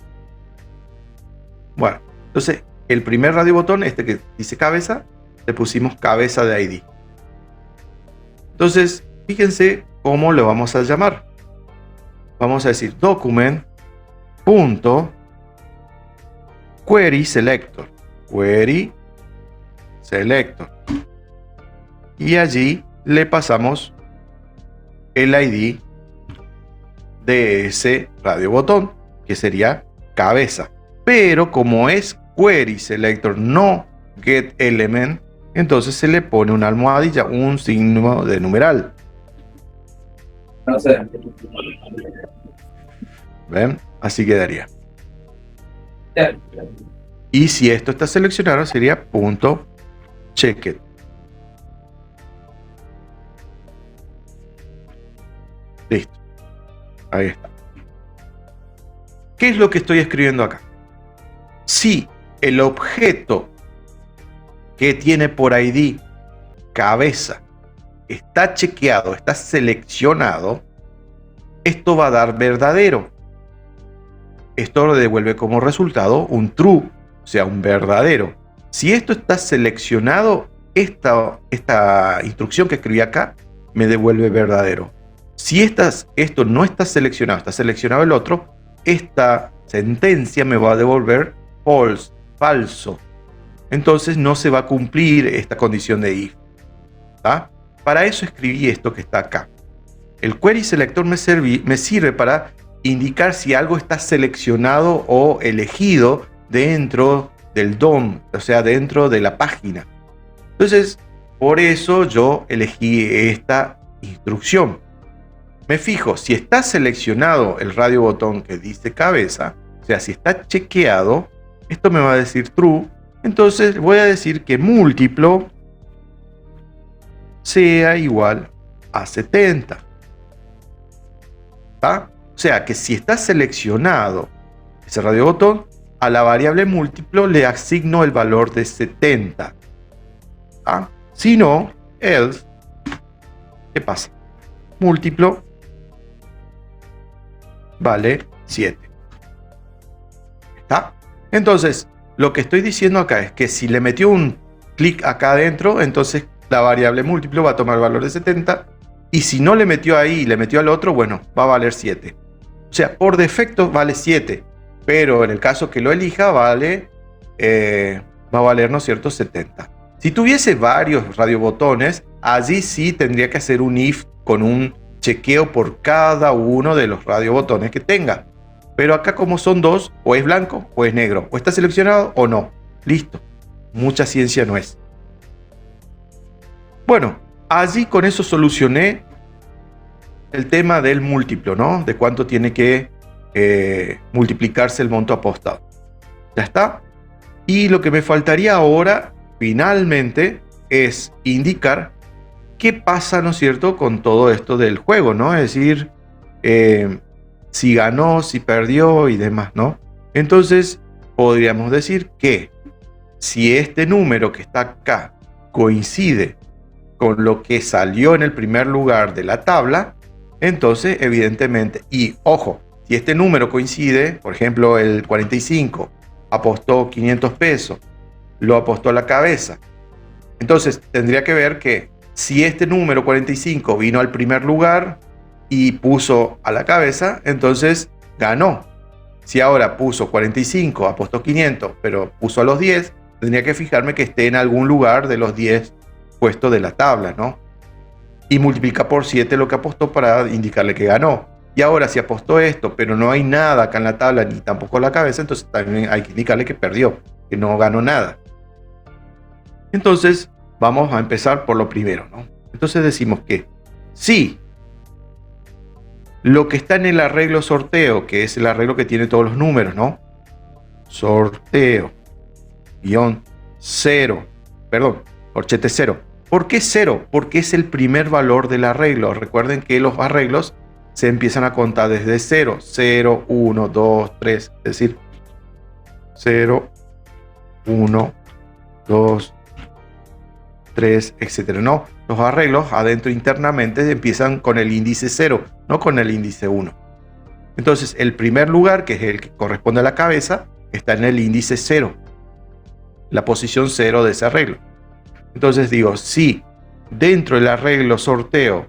Bueno, entonces el primer radiobotón, este que dice cabeza, le pusimos cabeza de ID. Entonces, fíjense cómo lo vamos a llamar. Vamos a decir document.query selector. Query selector. Y allí le pasamos el ID de ese radiobotón, que sería cabeza. Pero como es query selector, no get element, entonces se le pone una almohadilla, un signo de numeral. No sé. ¿Ven? Así quedaría. Y si esto está seleccionado, sería punto checked. Listo. Ahí está. ¿Qué es lo que estoy escribiendo acá? Si el objeto que tiene por ID cabeza está chequeado, está seleccionado, esto va a dar verdadero. Esto lo devuelve como resultado un true, o sea, un verdadero. Si esto está seleccionado, esta instrucción que escribí acá me devuelve verdadero. Si esto no está seleccionado, está seleccionado el otro, esta sentencia me va a devolver false, falso. Entonces no se va a cumplir esta condición de if. ¿Tá? Para eso escribí esto que está acá. El query selector me sirve para indicar si algo está seleccionado o elegido dentro del DOM, o sea, dentro de la página. Entonces, por eso yo elegí esta instrucción. Me fijo, si está seleccionado el radiobotón que dice cabeza, o sea, si está chequeado, esto me va a decir true. Entonces voy a decir que múltiplo sea igual a 70. ¿Tá? O sea que si está seleccionado ese radiobotón, a la variable múltiplo le asigno el valor de 70. ¿Tá? Si no, else, ¿qué pasa? Múltiplo vale 7. ¿Está? Entonces, lo que estoy diciendo acá es que si le metió un clic acá adentro, entonces la variable múltiplo va a tomar el valor de 70. Y si no le metió ahí y le metió al otro, bueno, va a valer 7. O sea, por defecto vale 7. Pero en el caso que lo elija, va a valer, ¿no es cierto?, 70. Si tuviese varios radiobotones, allí sí tendría que hacer un if con un chequeo por cada uno de los radiobotones que tenga. Pero acá como son dos, o es blanco o es negro, o está seleccionado o no. Listo. Mucha ciencia no es. Bueno, allí con eso solucioné el tema del múltiplo, ¿no? De cuánto tiene que multiplicarse el monto apostado. Ya está. Y lo que me faltaría ahora, finalmente, es indicar qué pasa, ¿no es cierto?, con todo esto del juego, ¿no? Es decir, si ganó, si perdió y demás, ¿no? Entonces, podríamos decir que si este número que está acá coincide con lo que salió en el primer lugar de la tabla, entonces, evidentemente, y ojo, si este número coincide, por ejemplo, el 45 apostó 500 pesos, lo apostó a la cabeza. Entonces, tendría que ver que si este número 45 vino al primer lugar y puso a la cabeza, entonces ganó. Si ahora puso 45, apostó 500, pero puso a los 10, tendría que fijarme que esté en algún lugar de los 10 puestos de la tabla, ¿no? Y multiplica por 7 lo que apostó para indicarle que ganó. Y ahora si apostó esto, pero no hay nada acá en la tabla ni tampoco en la cabeza, entonces también hay que indicarle que perdió, que no ganó nada. Entonces vamos a empezar por lo primero, ¿no? Entonces decimos que si lo que está en el arreglo sorteo, que es el arreglo que tiene todos los números, ¿no? Sorteo, guión 0, perdón, corchete 0. ¿Por qué 0? Porque es el primer valor del arreglo. Recuerden que los arreglos se empiezan a contar desde 0, 0, 1, 2, 3, es decir, 0, 1, 2, 3, etcétera, ¿no? Los arreglos adentro internamente empiezan con el índice 0, no con el índice 1. Entonces, el primer lugar, que es el que corresponde a la cabeza, está en el índice 0, la posición 0 de ese arreglo. Entonces digo, si dentro del arreglo sorteo,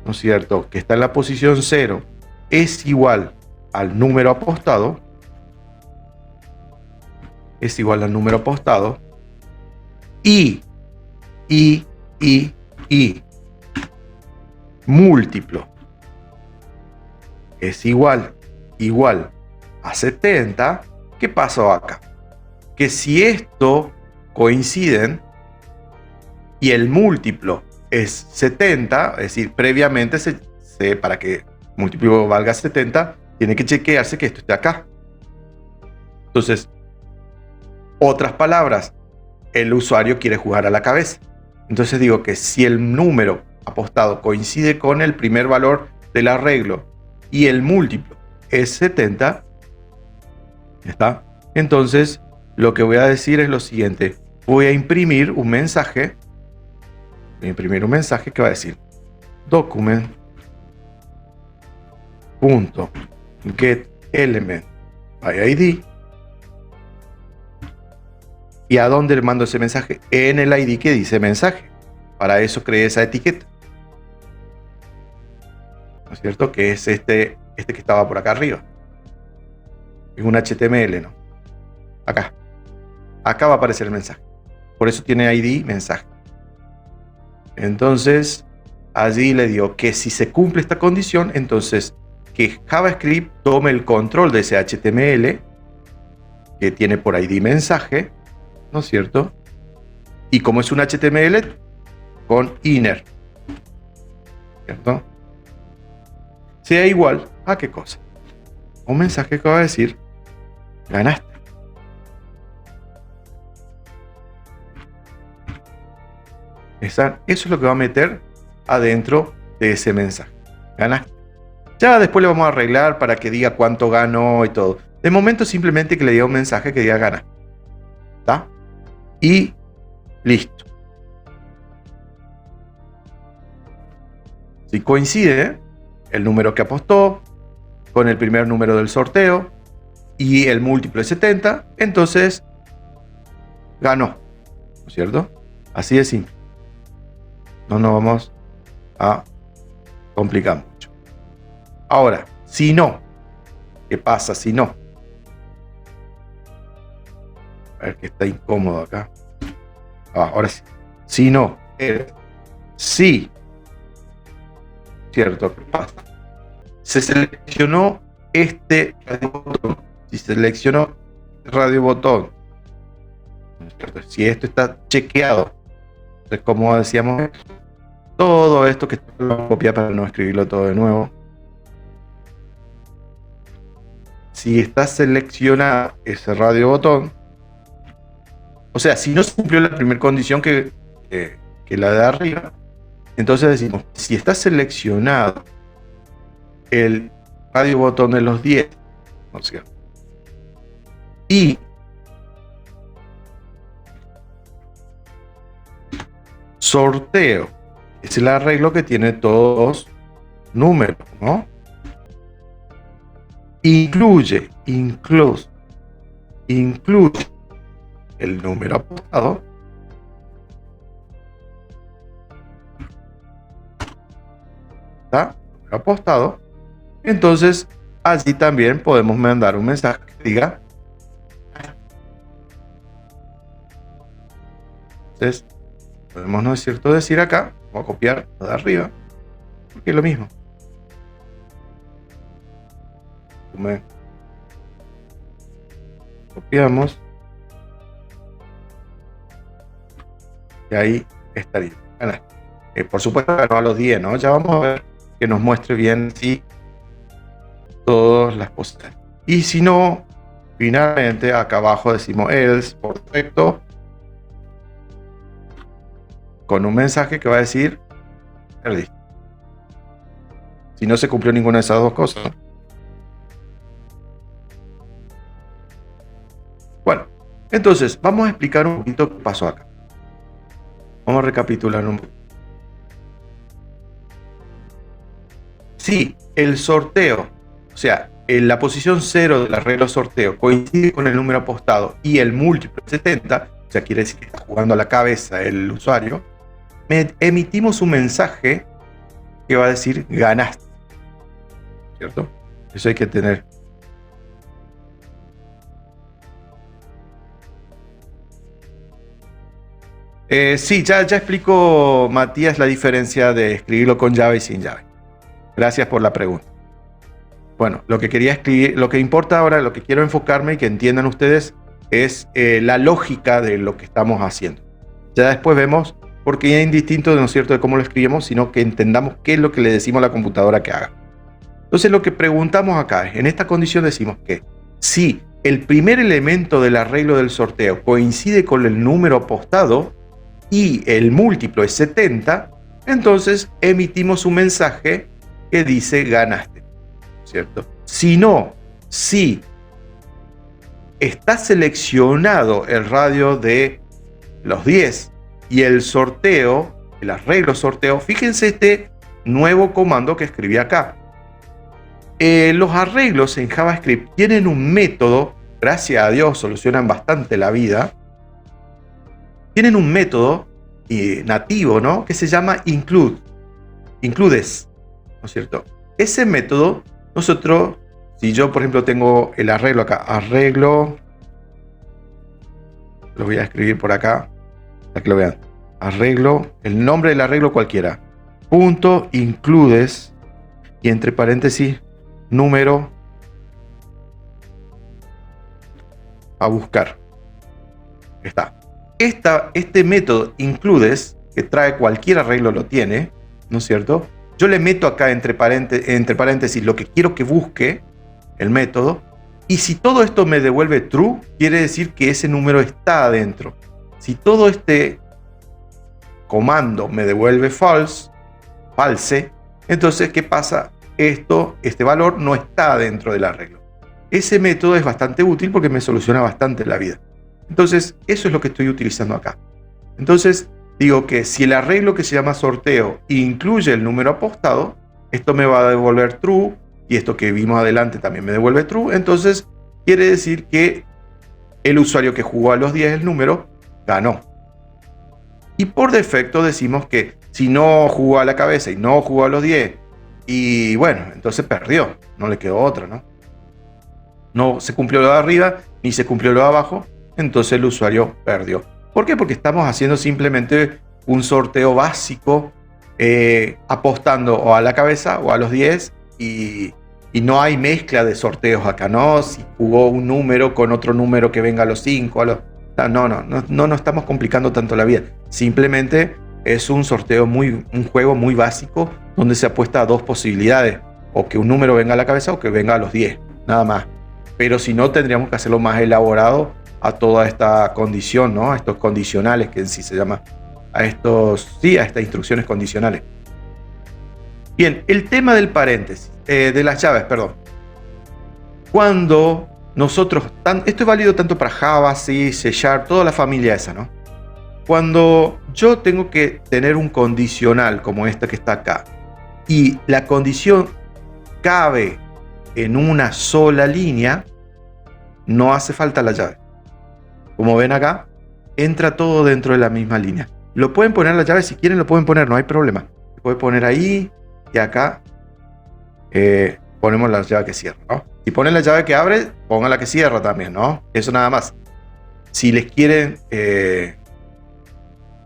¿no es cierto?, que está en la posición 0, es igual al número apostado, y múltiplo es igual a 70, ¿qué pasó acá? Que si esto coinciden y el múltiplo es 70, es decir, previamente para que múltiplo valga 70, tiene que chequearse que esto esté acá. Entonces, otras palabras, el usuario quiere jugar a la cabeza. Entonces digo que si el número apostado coincide con el primer valor del arreglo y el múltiplo es 70, ¿está? Entonces, lo que voy a decir es lo siguiente. Voy a imprimir un mensaje. Voy a imprimir un mensaje que va a decir document.getElementById. ¿Y a dónde le mando ese mensaje? En el ID que dice mensaje. Para eso creé esa etiqueta. ¿No es cierto? Que es este que estaba por acá arriba. Es un HTML, ¿no? Acá. Acá va a aparecer el mensaje. Por eso tiene ID mensaje. Entonces, allí le digo que si se cumple esta condición, entonces que JavaScript tome el control de ese HTML que tiene por ID mensaje, ¿no es cierto? Y como es un HTML, con inner, ¿cierto? Sea igual a ¿qué cosa? Un mensaje que va a decir, ganaste. Eso es lo que va a meter adentro de ese mensaje. Ganaste. Ya después le vamos a arreglar para que diga cuánto ganó y todo. De momento simplemente que le diga un mensaje que diga gana. ¿Está? Y listo. Si coincide el número que apostó con el primer número del sorteo y el múltiplo es 70, entonces ganó. ¿No es cierto? Así de simple. No nos vamos a complicar mucho. Ahora, si no, ¿qué pasa si no? A ver que está incómodo acá. Ahora sí. Si no, sí. ¿Cierto? ¿Qué pasa? Se seleccionó este radio botón. Si seleccionó radio botón, ¿cierto? Si esto está chequeado, entonces, como decíamos, todo esto que lo voy a copiar para no escribirlo todo de nuevo. Si está seleccionado ese radio botón, o sea, si no se cumplió la primera condición que la de arriba, Entonces decimos, si está seleccionado el radio botón de los 10, ¿no es cierto? Y sorteo es el arreglo que tiene todos números, ¿no? Incluye el número apostado. ¿Está? Número apostado. Entonces, allí también podemos mandar un mensaje que diga. Entonces, podemos, ¿no es cierto?, decir acá, voy a copiar lo de arriba, porque es lo mismo. Copiamos. Y ahí estaría. Por supuesto, ganó a los 10, ¿no? Ya vamos a ver que nos muestre bien si todas las posibilidades. Y si no, finalmente acá abajo decimos else, por defecto, con un mensaje que va a decir perdí. Si no se cumplió ninguna de esas dos cosas. Bueno, entonces vamos a explicar un poquito qué pasó acá. Vamos a recapitular un poco. Si el sorteo, o sea, en la posición 0 del arreglo sorteo coincide con el número apostado y el múltiplo es 70, o sea, quiere decir que está jugando a la cabeza el usuario, emitimos un mensaje que va a decir ganaste, ¿cierto? Eso hay que tener. Sí, ya explicó Matías la diferencia de escribirlo con llave y sin llave. Gracias por la pregunta. Bueno, lo que quería escribir, lo que importa ahora, lo que quiero enfocarme y que entiendan ustedes es la lógica de lo que estamos haciendo. Ya después vemos por qué es indistinto, no es cierto, de cómo lo escribimos, sino que entendamos qué es lo que le decimos a la computadora que haga. Entonces lo que preguntamos acá es, en esta condición decimos que si el primer elemento del arreglo del sorteo coincide con el número apostado y el múltiplo es 70, entonces emitimos un mensaje que dice ganaste, ¿cierto? Si no, si está seleccionado el radio de los 10 y el sorteo, el arreglo sorteo, fíjense este nuevo comando que escribí acá. Los arreglos en JavaScript tienen un método, gracias a Dios solucionan bastante la vida, tienen un método nativo, ¿no?, que se llama includes, ¿no es cierto? Ese método, nosotros, si yo por ejemplo tengo el arreglo acá, arreglo, lo voy a escribir por acá, para que lo vean, arreglo, el nombre del arreglo cualquiera, punto includes, y entre paréntesis, número a buscar. Está. Este método includes, que trae cualquier arreglo, lo tiene, ¿no es cierto? Yo le meto acá entre paréntesis lo que quiero que busque el método, y si todo esto me devuelve true, quiere decir que ese número está adentro. Si todo este comando me devuelve false, entonces ¿qué pasa? Este valor no está dentro del arreglo. Ese método es bastante útil porque me soluciona bastante la vida. Entonces, eso es lo que estoy utilizando acá. Entonces, digo que si el arreglo que se llama sorteo incluye el número apostado, esto me va a devolver true, y esto que vimos adelante también me devuelve true. Entonces, quiere decir que el usuario que jugó a los 10 el número, ganó. Y por defecto decimos que si no jugó a la cabeza y no jugó a los 10, y bueno, entonces perdió, no le quedó otra, ¿no? No se cumplió lo de arriba, ni se cumplió lo de abajo, entonces el usuario perdió. ¿Por qué? Porque estamos haciendo simplemente un sorteo básico, apostando o a la cabeza o a los 10, y no hay mezcla de sorteos acá, ¿no? Si jugó un número con otro número que venga a los 5, no estamos complicando tanto la vida. Simplemente es un sorteo un juego muy básico, donde se apuesta a dos posibilidades, o que un número venga a la cabeza o que venga a los 10, nada más. Pero si no, tendríamos que hacerlo más elaborado a toda esta condición, ¿no? A estos condicionales que en sí se llama a estas instrucciones condicionales. Bien, el tema del paréntesis, de las llaves, perdón. Cuando nosotros, esto es válido tanto para Java, C, C#, toda la familia esa, ¿no? Cuando yo tengo que tener un condicional como esta que está acá, y la condición cabe en una sola línea, no hace falta la llave. Como ven acá, entra todo dentro de la misma línea. Lo pueden poner la llave, si quieren lo pueden poner, no hay problema. Se puede poner ahí y acá ponemos la llave que cierra, ¿no? Si ponen la llave que abre, pongan la que cierra también, ¿no? Eso nada más. Si les quieren...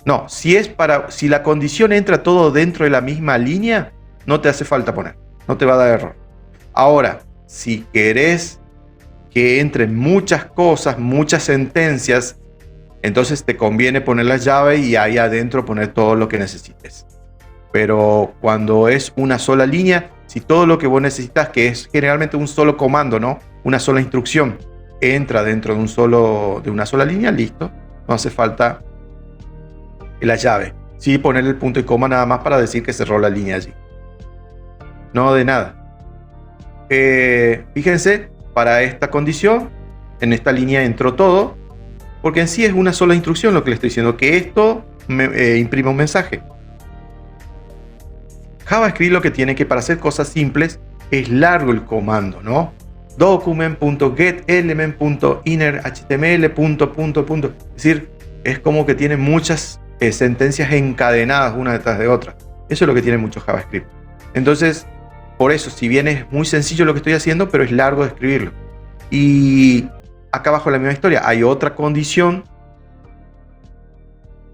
no, si la condición entra todo dentro de la misma línea, no te hace falta poner. No te va a dar error. Ahora, si querés que entren muchas cosas, muchas sentencias, entonces te conviene poner la llave y ahí adentro poner todo lo que necesites. Pero cuando es una sola línea, si todo lo que vos necesitas, que es generalmente un solo comando, ¿no? Una sola instrucción, entra dentro de una sola línea, listo. No hace falta la llave. Sí, poner el punto y coma nada más para decir que cerró la línea allí. No de nada. Fíjense, para esta condición, en esta línea entró todo, porque en sí es una sola instrucción lo que le estoy diciendo, que esto imprime un mensaje. JavaScript lo que tiene que, para hacer cosas simples, es largo el comando, ¿no? document.getElement.innerHTML. Es decir, es como que tiene muchas sentencias encadenadas una detrás de otra. Eso es lo que tiene mucho JavaScript. Entonces, por eso, si bien es muy sencillo lo que estoy haciendo, pero es largo de escribirlo. Y acá abajo la misma historia. Hay otra condición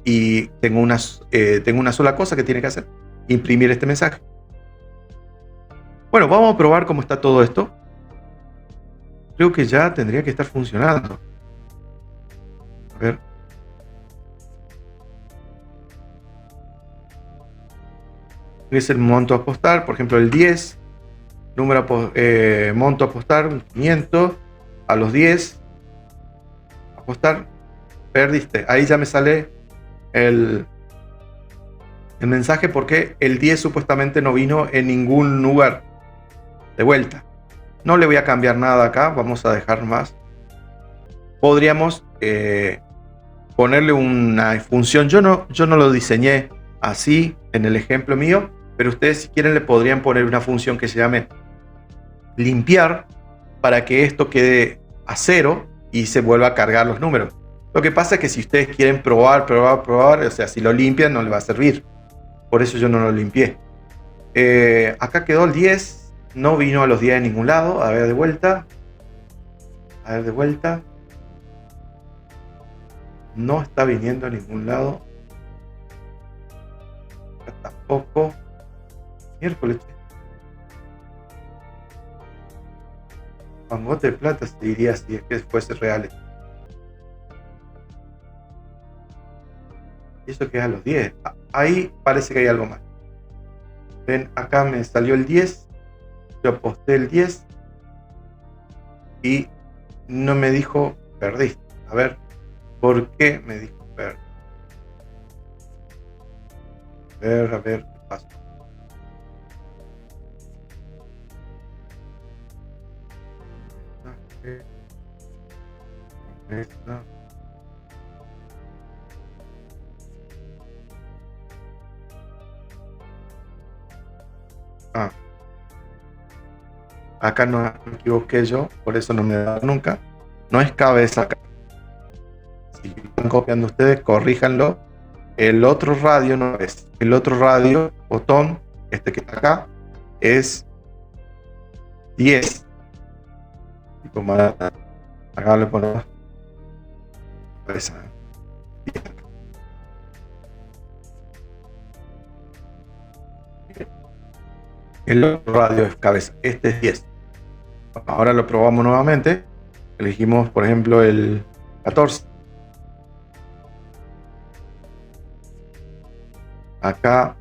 y tengo una sola cosa que tiene que hacer. Imprimir este mensaje. Bueno, vamos a probar cómo está todo esto. Creo que ya tendría que estar funcionando. A ver. Es el monto a apostar, por ejemplo el 10. Monto a apostar 500. A los 10. Apostar. Perdiste. Ahí ya me sale el mensaje porque el 10 supuestamente no vino en ningún lugar. De vuelta. No le voy a cambiar nada acá. Vamos a dejar más. Podríamos ponerle una función. Yo no lo diseñé así en el ejemplo mío, pero ustedes si quieren le podrían poner una función que se llame limpiar para que esto quede a 0 y se vuelva a cargar los números. Lo que pasa es que si ustedes quieren probar, o sea, si lo limpian no le va a servir. Por eso yo no lo limpié. Acá quedó el 10. No vino a los 10 de ningún lado. A ver de vuelta. No está viniendo a ningún lado. Acá tampoco. Miércoles. Mangote de plata se diría si es que fuese real. Y eso queda a los 10. Ahí parece que hay algo más. Ven, acá me salió el 10. Yo aposté el 10. Y no me dijo perdiste. A ver, ¿por qué me dijo perdiste? A ver qué pasa. Esta. Acá no me equivoqué yo, por eso no me da nunca. No es cabeza acá. Si están copiando ustedes, corríjanlo. El otro radio no es. El otro radio, botón, este que está acá, es 10. Y como acá le ponemos cabeza. El otro radio es cabeza. Este es 10. Ahora lo probamos nuevamente. Elegimos, por ejemplo, el 14. Acá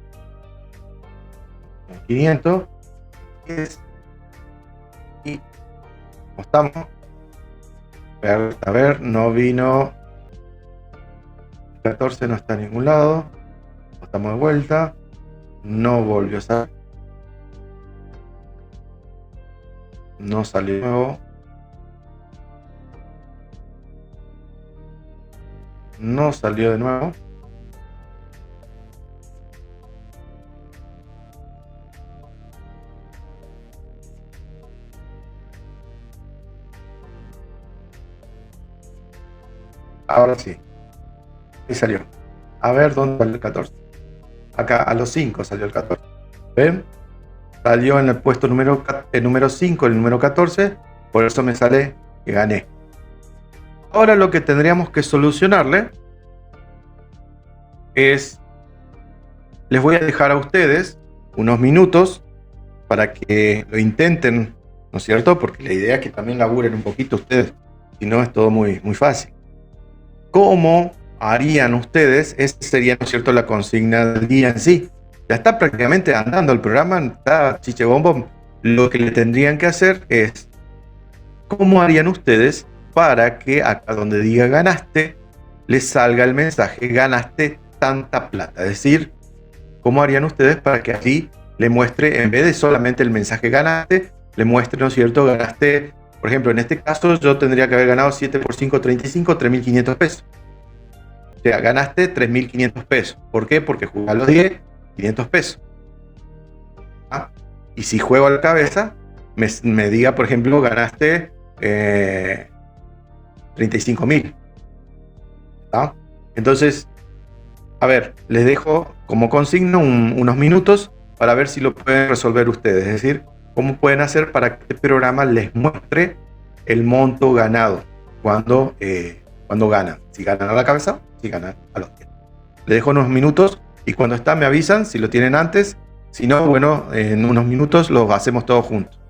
500. Y apostamos. A ver, no vino. El 14 no está en ningún lado. estamos de vuelta. No volvió a salir. No salió de nuevo. No salió de nuevo. Ahora sí. Ahí salió. A ver dónde salió el 14. Acá a los 5 salió el 14. ¿Ven? Salió en el puesto número 5, el número 14. Por eso me sale que gané. Ahora lo que tendríamos que solucionarle es, les voy a dejar a ustedes unos minutos para que lo intenten, ¿no es cierto? Porque la idea es que también laburen un poquito ustedes, si no es todo muy, muy fácil. ¿Cómo harían ustedes? Esa sería, ¿no es cierto?, la consigna del día en sí. Ya está prácticamente andando el programa, está chiche bombón. Lo que le tendrían que hacer es, ¿cómo harían ustedes para que acá donde diga ganaste, les salga el mensaje ganaste tanta plata? Es decir, ¿cómo harían ustedes para que allí le muestre, en vez de solamente el mensaje ganaste, le muestre, ¿no es cierto?, ganaste, por ejemplo, en este caso yo tendría que haber ganado 7 por 5, 35, 3.500 pesos. O sea, ganaste 3.500 pesos. ¿Por qué? Porque jugué a los 10, 500 pesos. ¿Ah? Y si juego a la cabeza, me diga, por ejemplo, ganaste 35.000. ¿Ah? Entonces, a ver, les dejo como consigna unos minutos para ver si lo pueden resolver ustedes. Es decir, cómo pueden hacer para que el programa les muestre el monto ganado cuando ganan. Si ganan a la cabeza, si ganan a los 10. Les dejo unos minutos y cuando está me avisan si lo tienen antes. Si no, bueno, en unos minutos lo hacemos todos juntos.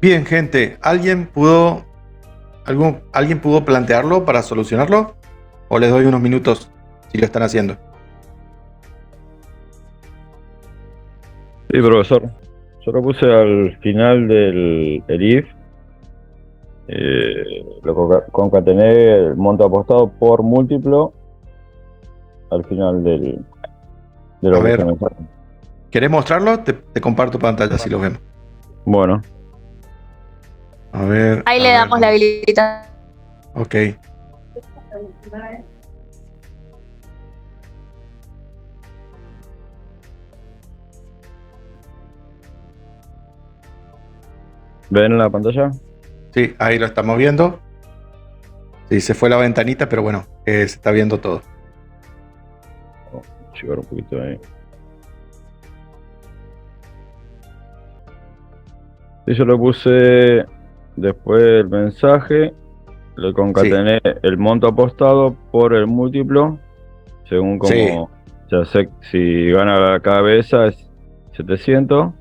Bien, gente, ¿alguien pudo plantearlo para solucionarlo? ¿O les doy unos minutos si lo están haciendo? Sí, profesor. Yo lo puse al final del if. Lo concatené el monto apostado por múltiplo al final de lo A que ver. se me sale. ¿Querés mostrarlo? Te comparto pantalla si lo vemos. Bueno, A ver. Ahí le damos la habilitación. Ok. ¿ven la pantalla? Sí, ahí lo estamos viendo. Sí, se fue la ventanita, pero bueno, se está viendo todo. Llegar un poquito ahí. Sí, yo lo puse después del mensaje, le concatené el monto apostado por el múltiplo, según como Sí. ya sé si gana la cabeza es 700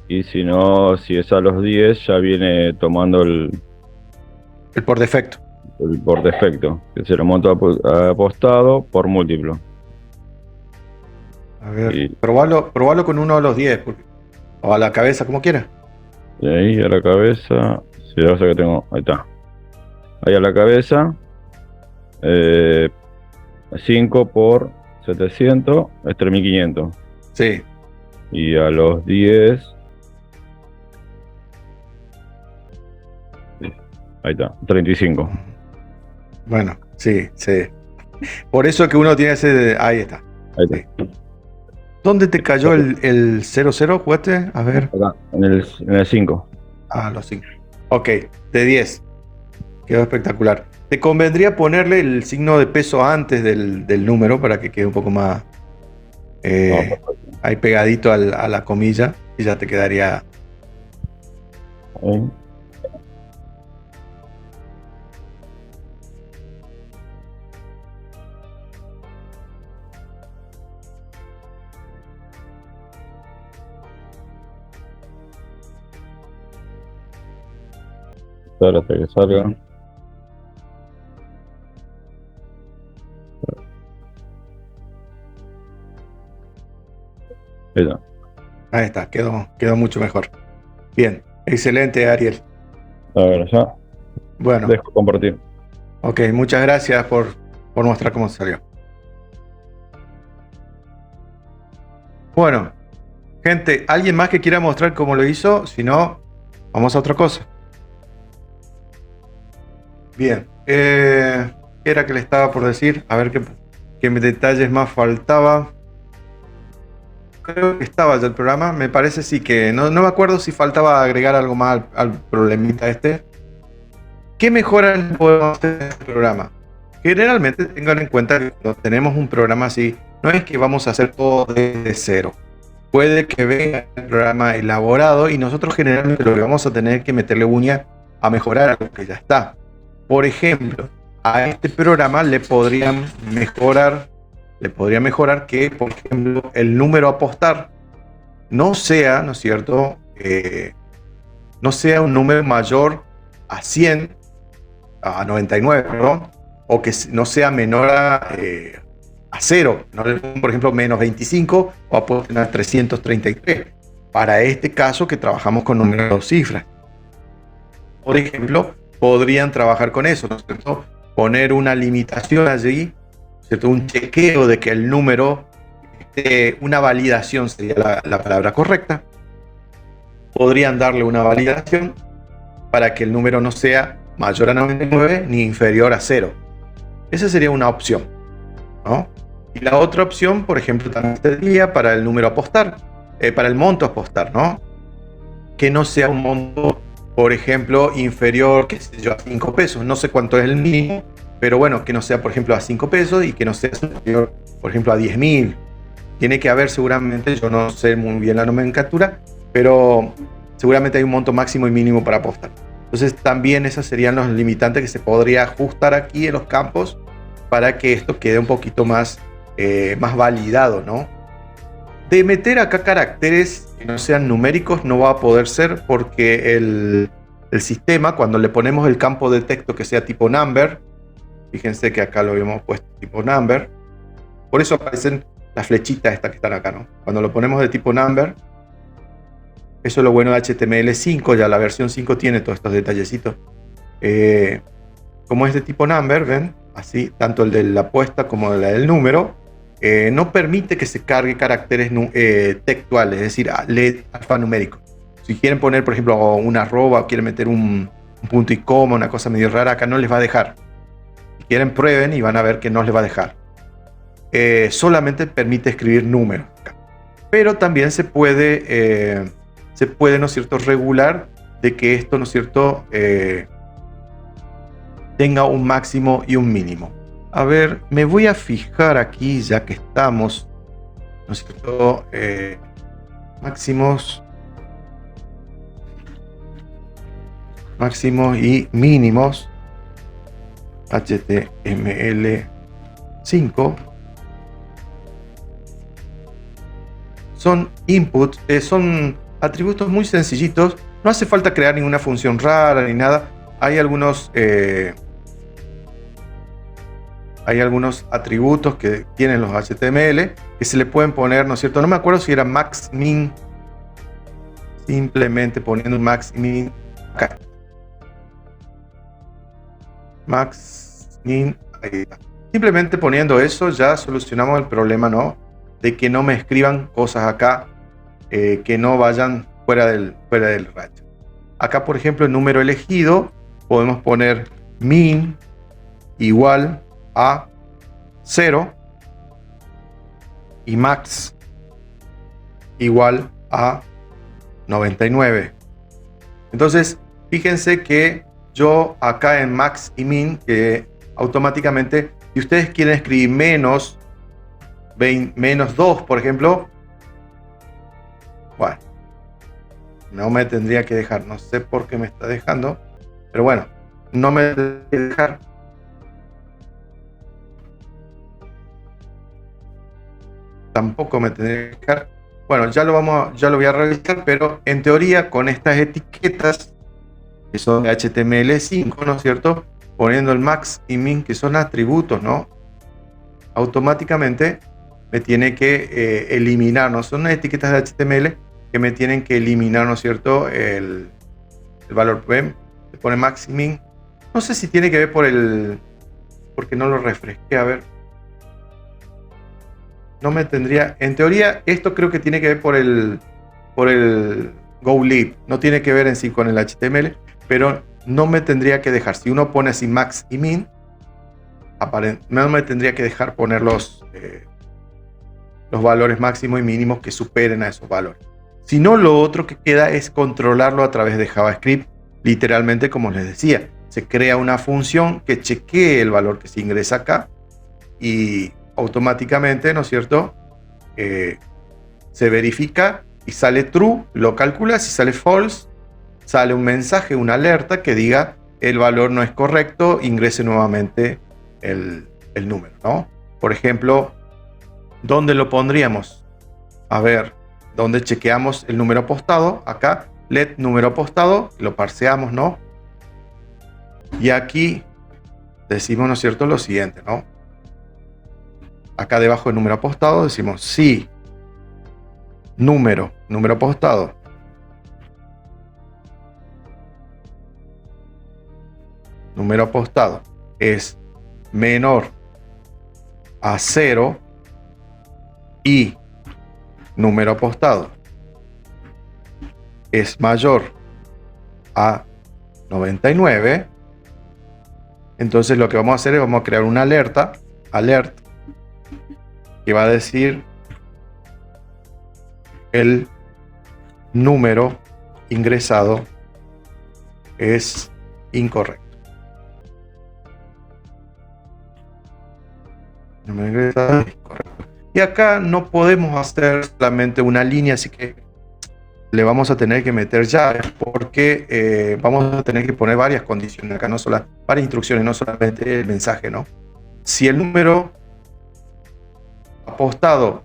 y si no, si es a los 10 ya viene tomando el por defecto. por defecto, que es el monto apostado por múltiplo. A ver, Y probalo con uno de los 10. O a la cabeza, como quieras. de ahí a la cabeza, si la cosa que tengo, ahí está. Ahí a la cabeza, 5 por 700 es 3.500. Sí. Y a los 10, ahí está, 35. Bueno, sí, sí. Por eso es que uno tiene ese... Ahí está. Ahí está. ¿Dónde te cayó el 00, jugaste? A ver. Acá, en el 5. Ah, los 5. Ok, de 10. Quedó espectacular. Te convendría ponerle el signo de peso antes del número para que quede un poco más ahí pegadito a la comilla y ya te quedaría Ahí. Espérate que salga. Ahí está. Ahí está, quedó mucho mejor. Bien, excelente, Ariel. A ver, ya. Bueno, Dejo compartir. ok, muchas gracias por mostrar cómo salió. Bueno, gente, ¿alguien más que quiera mostrar cómo lo hizo? Si no, vamos a otra cosa. Bien, ¿qué era que le estaba por decir? A ver qué detalles más faltaba. Creo que estaba ya el programa. Me parece sí que no me acuerdo si faltaba agregar algo más al problemita este. ¿Qué mejoras podemos hacer en el programa? Generalmente tengan en cuenta que cuando tenemos un programa así, no es que vamos a hacer todo desde cero. Puede que venga el programa elaborado y nosotros generalmente lo que vamos a tener que meterle uña a mejorar algo que ya está. Por ejemplo, a este programa le podría mejorar que, por ejemplo, el número a postar no sea, ¿no es cierto? No sea un número mayor a 100, a 99, perdón, o que no sea menor a 0, ¿no? Por ejemplo, menos 25 o a poner 333. Para este caso que trabajamos con números de 2 cifras. Por ejemplo, podrían trabajar con eso, ¿no es cierto? Poner una limitación allí, ¿cierto? Un chequeo de que el número, una validación sería la palabra correcta. Podrían darle una validación para que el número no sea mayor a 99 ni inferior a 0. Esa sería una opción, ¿no? Y la otra opción, por ejemplo, también sería para el número a postar, para el monto a postar, ¿no? Que no sea un monto, por ejemplo, inferior, qué sé yo, a 5 pesos. No sé cuánto es el mínimo, pero bueno, que no sea, por ejemplo, a 5 pesos y que no sea superior, por ejemplo, a 10.000. Tiene que haber seguramente, yo no sé muy bien la nomenclatura, pero seguramente hay un monto máximo y mínimo para apostar. Entonces también esos serían los limitantes que se podría ajustar aquí en los campos para que esto quede un poquito más validado, ¿no? De meter acá caracteres que no sean numéricos no va a poder ser porque el sistema, cuando le ponemos el campo de texto que sea tipo number, fíjense que acá lo habíamos puesto tipo number, por eso aparecen las flechitas estas que están acá, ¿no? Cuando lo ponemos de tipo number, eso es lo bueno de HTML5, ya la versión 5 tiene todos estos detallecitos. Como es de tipo number, ven, así, tanto el de la apuesta como el del número, no permite que se cargue caracteres textuales, es decir, alfanumérico. Si quieren poner, por ejemplo, una arroba, o quieren meter un punto y coma, una cosa medio rara, acá no les va a dejar. Si quieren, prueben y van a ver que no les va a dejar. Solamente permite escribir números acá. Pero también se puede, ¿no es cierto?, regular de que esto, ¿no es cierto?, tenga un máximo y un mínimo. A ver, me voy a fijar aquí, ya que estamos, ¿no es cierto?, máximos y mínimos, HTML5, son inputs, son atributos muy sencillitos, no hace falta crear ninguna función rara ni nada. Hay algunos atributos que tienen los HTML que se le pueden poner, ¿no es cierto? No me acuerdo si era max, min, simplemente poniendo un max y min acá. Max, min, ahí está. Simplemente poniendo eso ya solucionamos el problema, ¿no?, de que no me escriban cosas acá que no vayan fuera del rango. Acá, por ejemplo, el número elegido podemos poner min igual a 0 y max igual a 99. Entonces, fíjense que yo acá en max y min, que automáticamente, si ustedes quieren escribir menos 2, por ejemplo, bueno, No me tendría que dejar. No sé por qué me está dejando. Pero bueno, no me tendría que dejar. Tampoco me tendría que dejar. Bueno, ya lo voy a revisar, pero en teoría con estas etiquetas que son de HTML5, ¿no es cierto? Poniendo el max y min, que son atributos, ¿no? Automáticamente me tiene que eliminar, ¿no? Son etiquetas de HTML que me tienen que eliminar, ¿no es cierto? El valor. ¿Ven? Se pone max y min. No sé si tiene que ver porque no lo refresqué, a ver. No me tendría, en teoría, esto creo que tiene que ver por el GoLib. No tiene que ver en sí con el HTML, pero no me tendría que dejar. Si uno pone así max y min, no me tendría que dejar poner los valores máximos y mínimos que superen a esos valores. Si no, lo otro que queda es controlarlo a través de JavaScript. Literalmente, como les decía, se crea una función que chequee el valor que se ingresa acá y automáticamente, ¿no es cierto? Se verifica y sale true, lo calcula. Si sale false, sale un mensaje, una alerta que diga el valor no es correcto, ingrese nuevamente el número, ¿no? Por ejemplo, ¿dónde lo pondríamos? A ver, ¿dónde chequeamos el número apostado? Acá, let número apostado, lo parseamos, ¿no? Y aquí decimos, ¿no es cierto?, lo siguiente, ¿no? Acá debajo del número apostado decimos si número apostado es menor a 0 y número apostado es mayor a 99, entonces lo que vamos a hacer es vamos a crear una alerta, alert, que va a decir el número ingresado es incorrecto. El número ingresado es incorrecto. Y acá no podemos hacer solamente una línea, así que le vamos a tener que meter llaves porque vamos a tener que poner varias condiciones acá, varias instrucciones, no solamente el mensaje, ¿no? Si el número apostado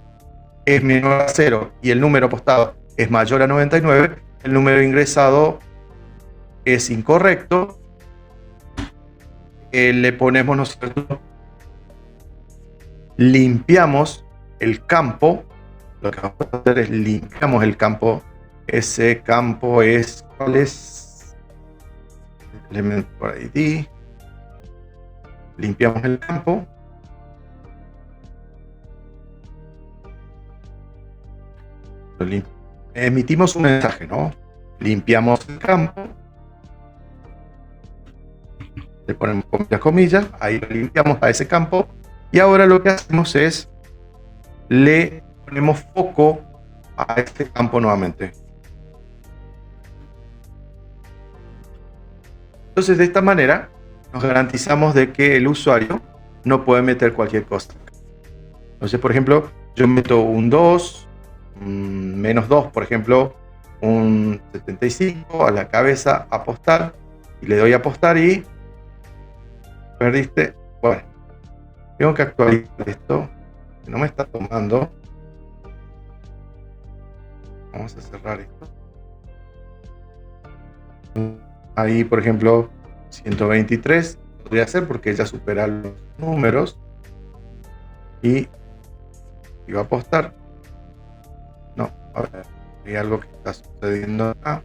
es menor a 0 y el número apostado es mayor a 99, el número ingresado es incorrecto. Le ponemos, ¿no es cierto?, limpiamos el campo. Lo que vamos a hacer es limpiamos el campo. Ese campo es, ¿cuál es? Element por ID. Limpiamos el campo. Emitimos un mensaje, ¿no? Limpiamos el campo. Le ponemos comillas, ahí lo limpiamos a ese campo. Y ahora lo que hacemos es le ponemos foco a este campo nuevamente. Entonces, de esta manera nos garantizamos de que el usuario no puede meter cualquier cosa. Entonces, por ejemplo, yo meto un 2, menos 2, por ejemplo, un 75 a la cabeza, apostar, y le doy a apostar y perdiste. Bueno, tengo que actualizar esto, que no me está tomando. Vamos a cerrar esto. Ahí, por ejemplo, 123 podría ser porque ya supera los números y iba a apostar. No, a ver, hay algo que está sucediendo acá.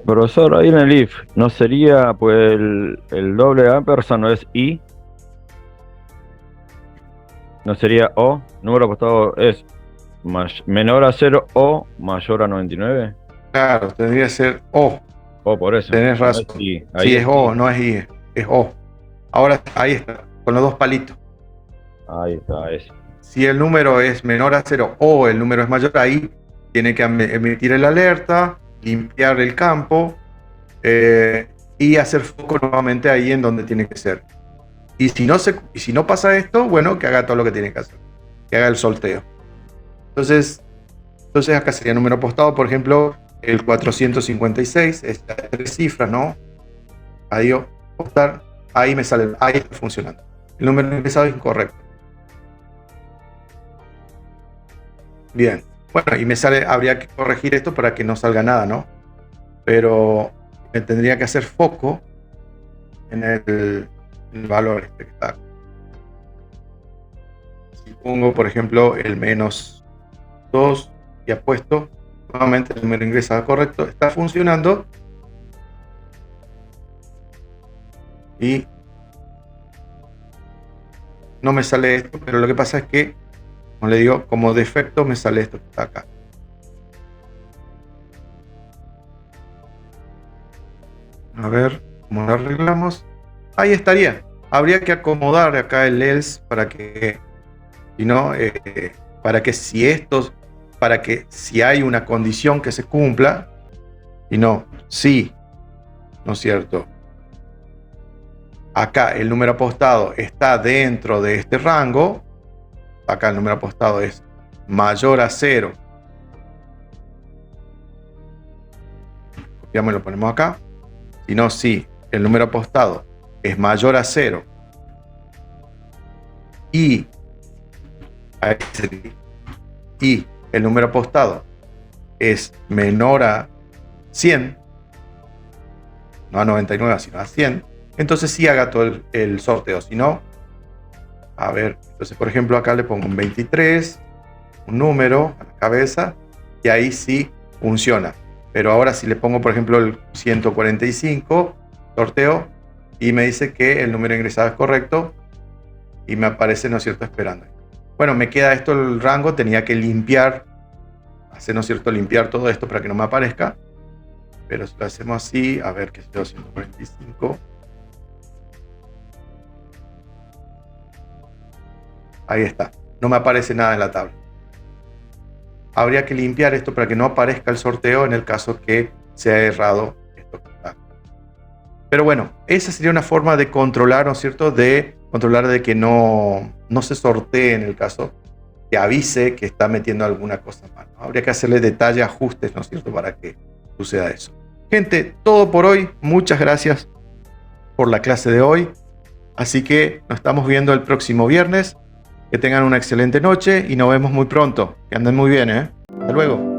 Profesor, ahí en el if, ¿no sería pues el doble ampersand no es i? ¿No sería o? Número apostado es menor a 0 o mayor a 99. Claro, tendría que ser o. O por eso. Tenés razón. No es I. Sí, es o, no es i, es o. Ahora, ahí está, con los dos palitos. Ahí está, eso. Si el número es menor a 0 o el número es mayor, ahí tiene que emitir el alerta, limpiar el campo y hacer foco nuevamente ahí en donde tiene que ser. Y si no pasa esto, bueno, que haga todo lo que tiene que hacer, que haga el sorteo. Entonces acá sería número apostado, por ejemplo, el 456, es de 3 cifras, ¿no? Ahí apostar, ahí me sale, ahí está funcionando. El número ingresado es incorrecto. Bien, bueno, y me sale, habría que corregir esto para que no salga nada, ¿no? Pero me tendría que hacer foco en el valor este que está. Si pongo, por ejemplo, el -2 y apuesto, nuevamente el número ingresado correcto, está funcionando. Y no me sale esto, pero lo que pasa es que, como le digo, como defecto me sale esto que está acá. A ver cómo lo arreglamos. Ahí estaría. Habría que acomodar acá el else para que, si no, para que si hay una condición que se cumpla, y no, sí, ¿no es cierto? Acá el número apostado está dentro de este rango. Acá el número apostado es mayor a 0. Copiamos y lo ponemos acá. Si no, si el número apostado es mayor a 0 y el número apostado es menor a 100, no a 99, sino a 100, entonces sí haga todo el sorteo. Si no, a ver, entonces por ejemplo acá le pongo un 23, un número a la cabeza, y ahí sí funciona. Pero ahora si le pongo por ejemplo el 145, sorteo, y me dice que el número ingresado es correcto, y me aparece, ¿no es cierto?, esperando. Bueno, me queda esto el rango, tenía que limpiar, hacer, ¿no es cierto?, limpiar todo esto para que no me aparezca. Pero si lo hacemos así, a ver, que es 145. Ahí está, no me aparece nada en la tabla. Habría que limpiar esto para que no aparezca el sorteo en el caso que se haya errado esto. Pero bueno, esa sería una forma de controlar, ¿no es cierto?, de controlar de que no se sortee en el caso que avise que está metiendo alguna cosa mal, ¿no? Habría que hacerle detalle, ajustes, ¿no es cierto?, para que suceda eso. Gente, todo por hoy. Muchas gracias por la clase de hoy. Así que nos estamos viendo el próximo viernes. Que tengan una excelente noche y nos vemos muy pronto. Que anden muy bien, ¿eh? Hasta luego.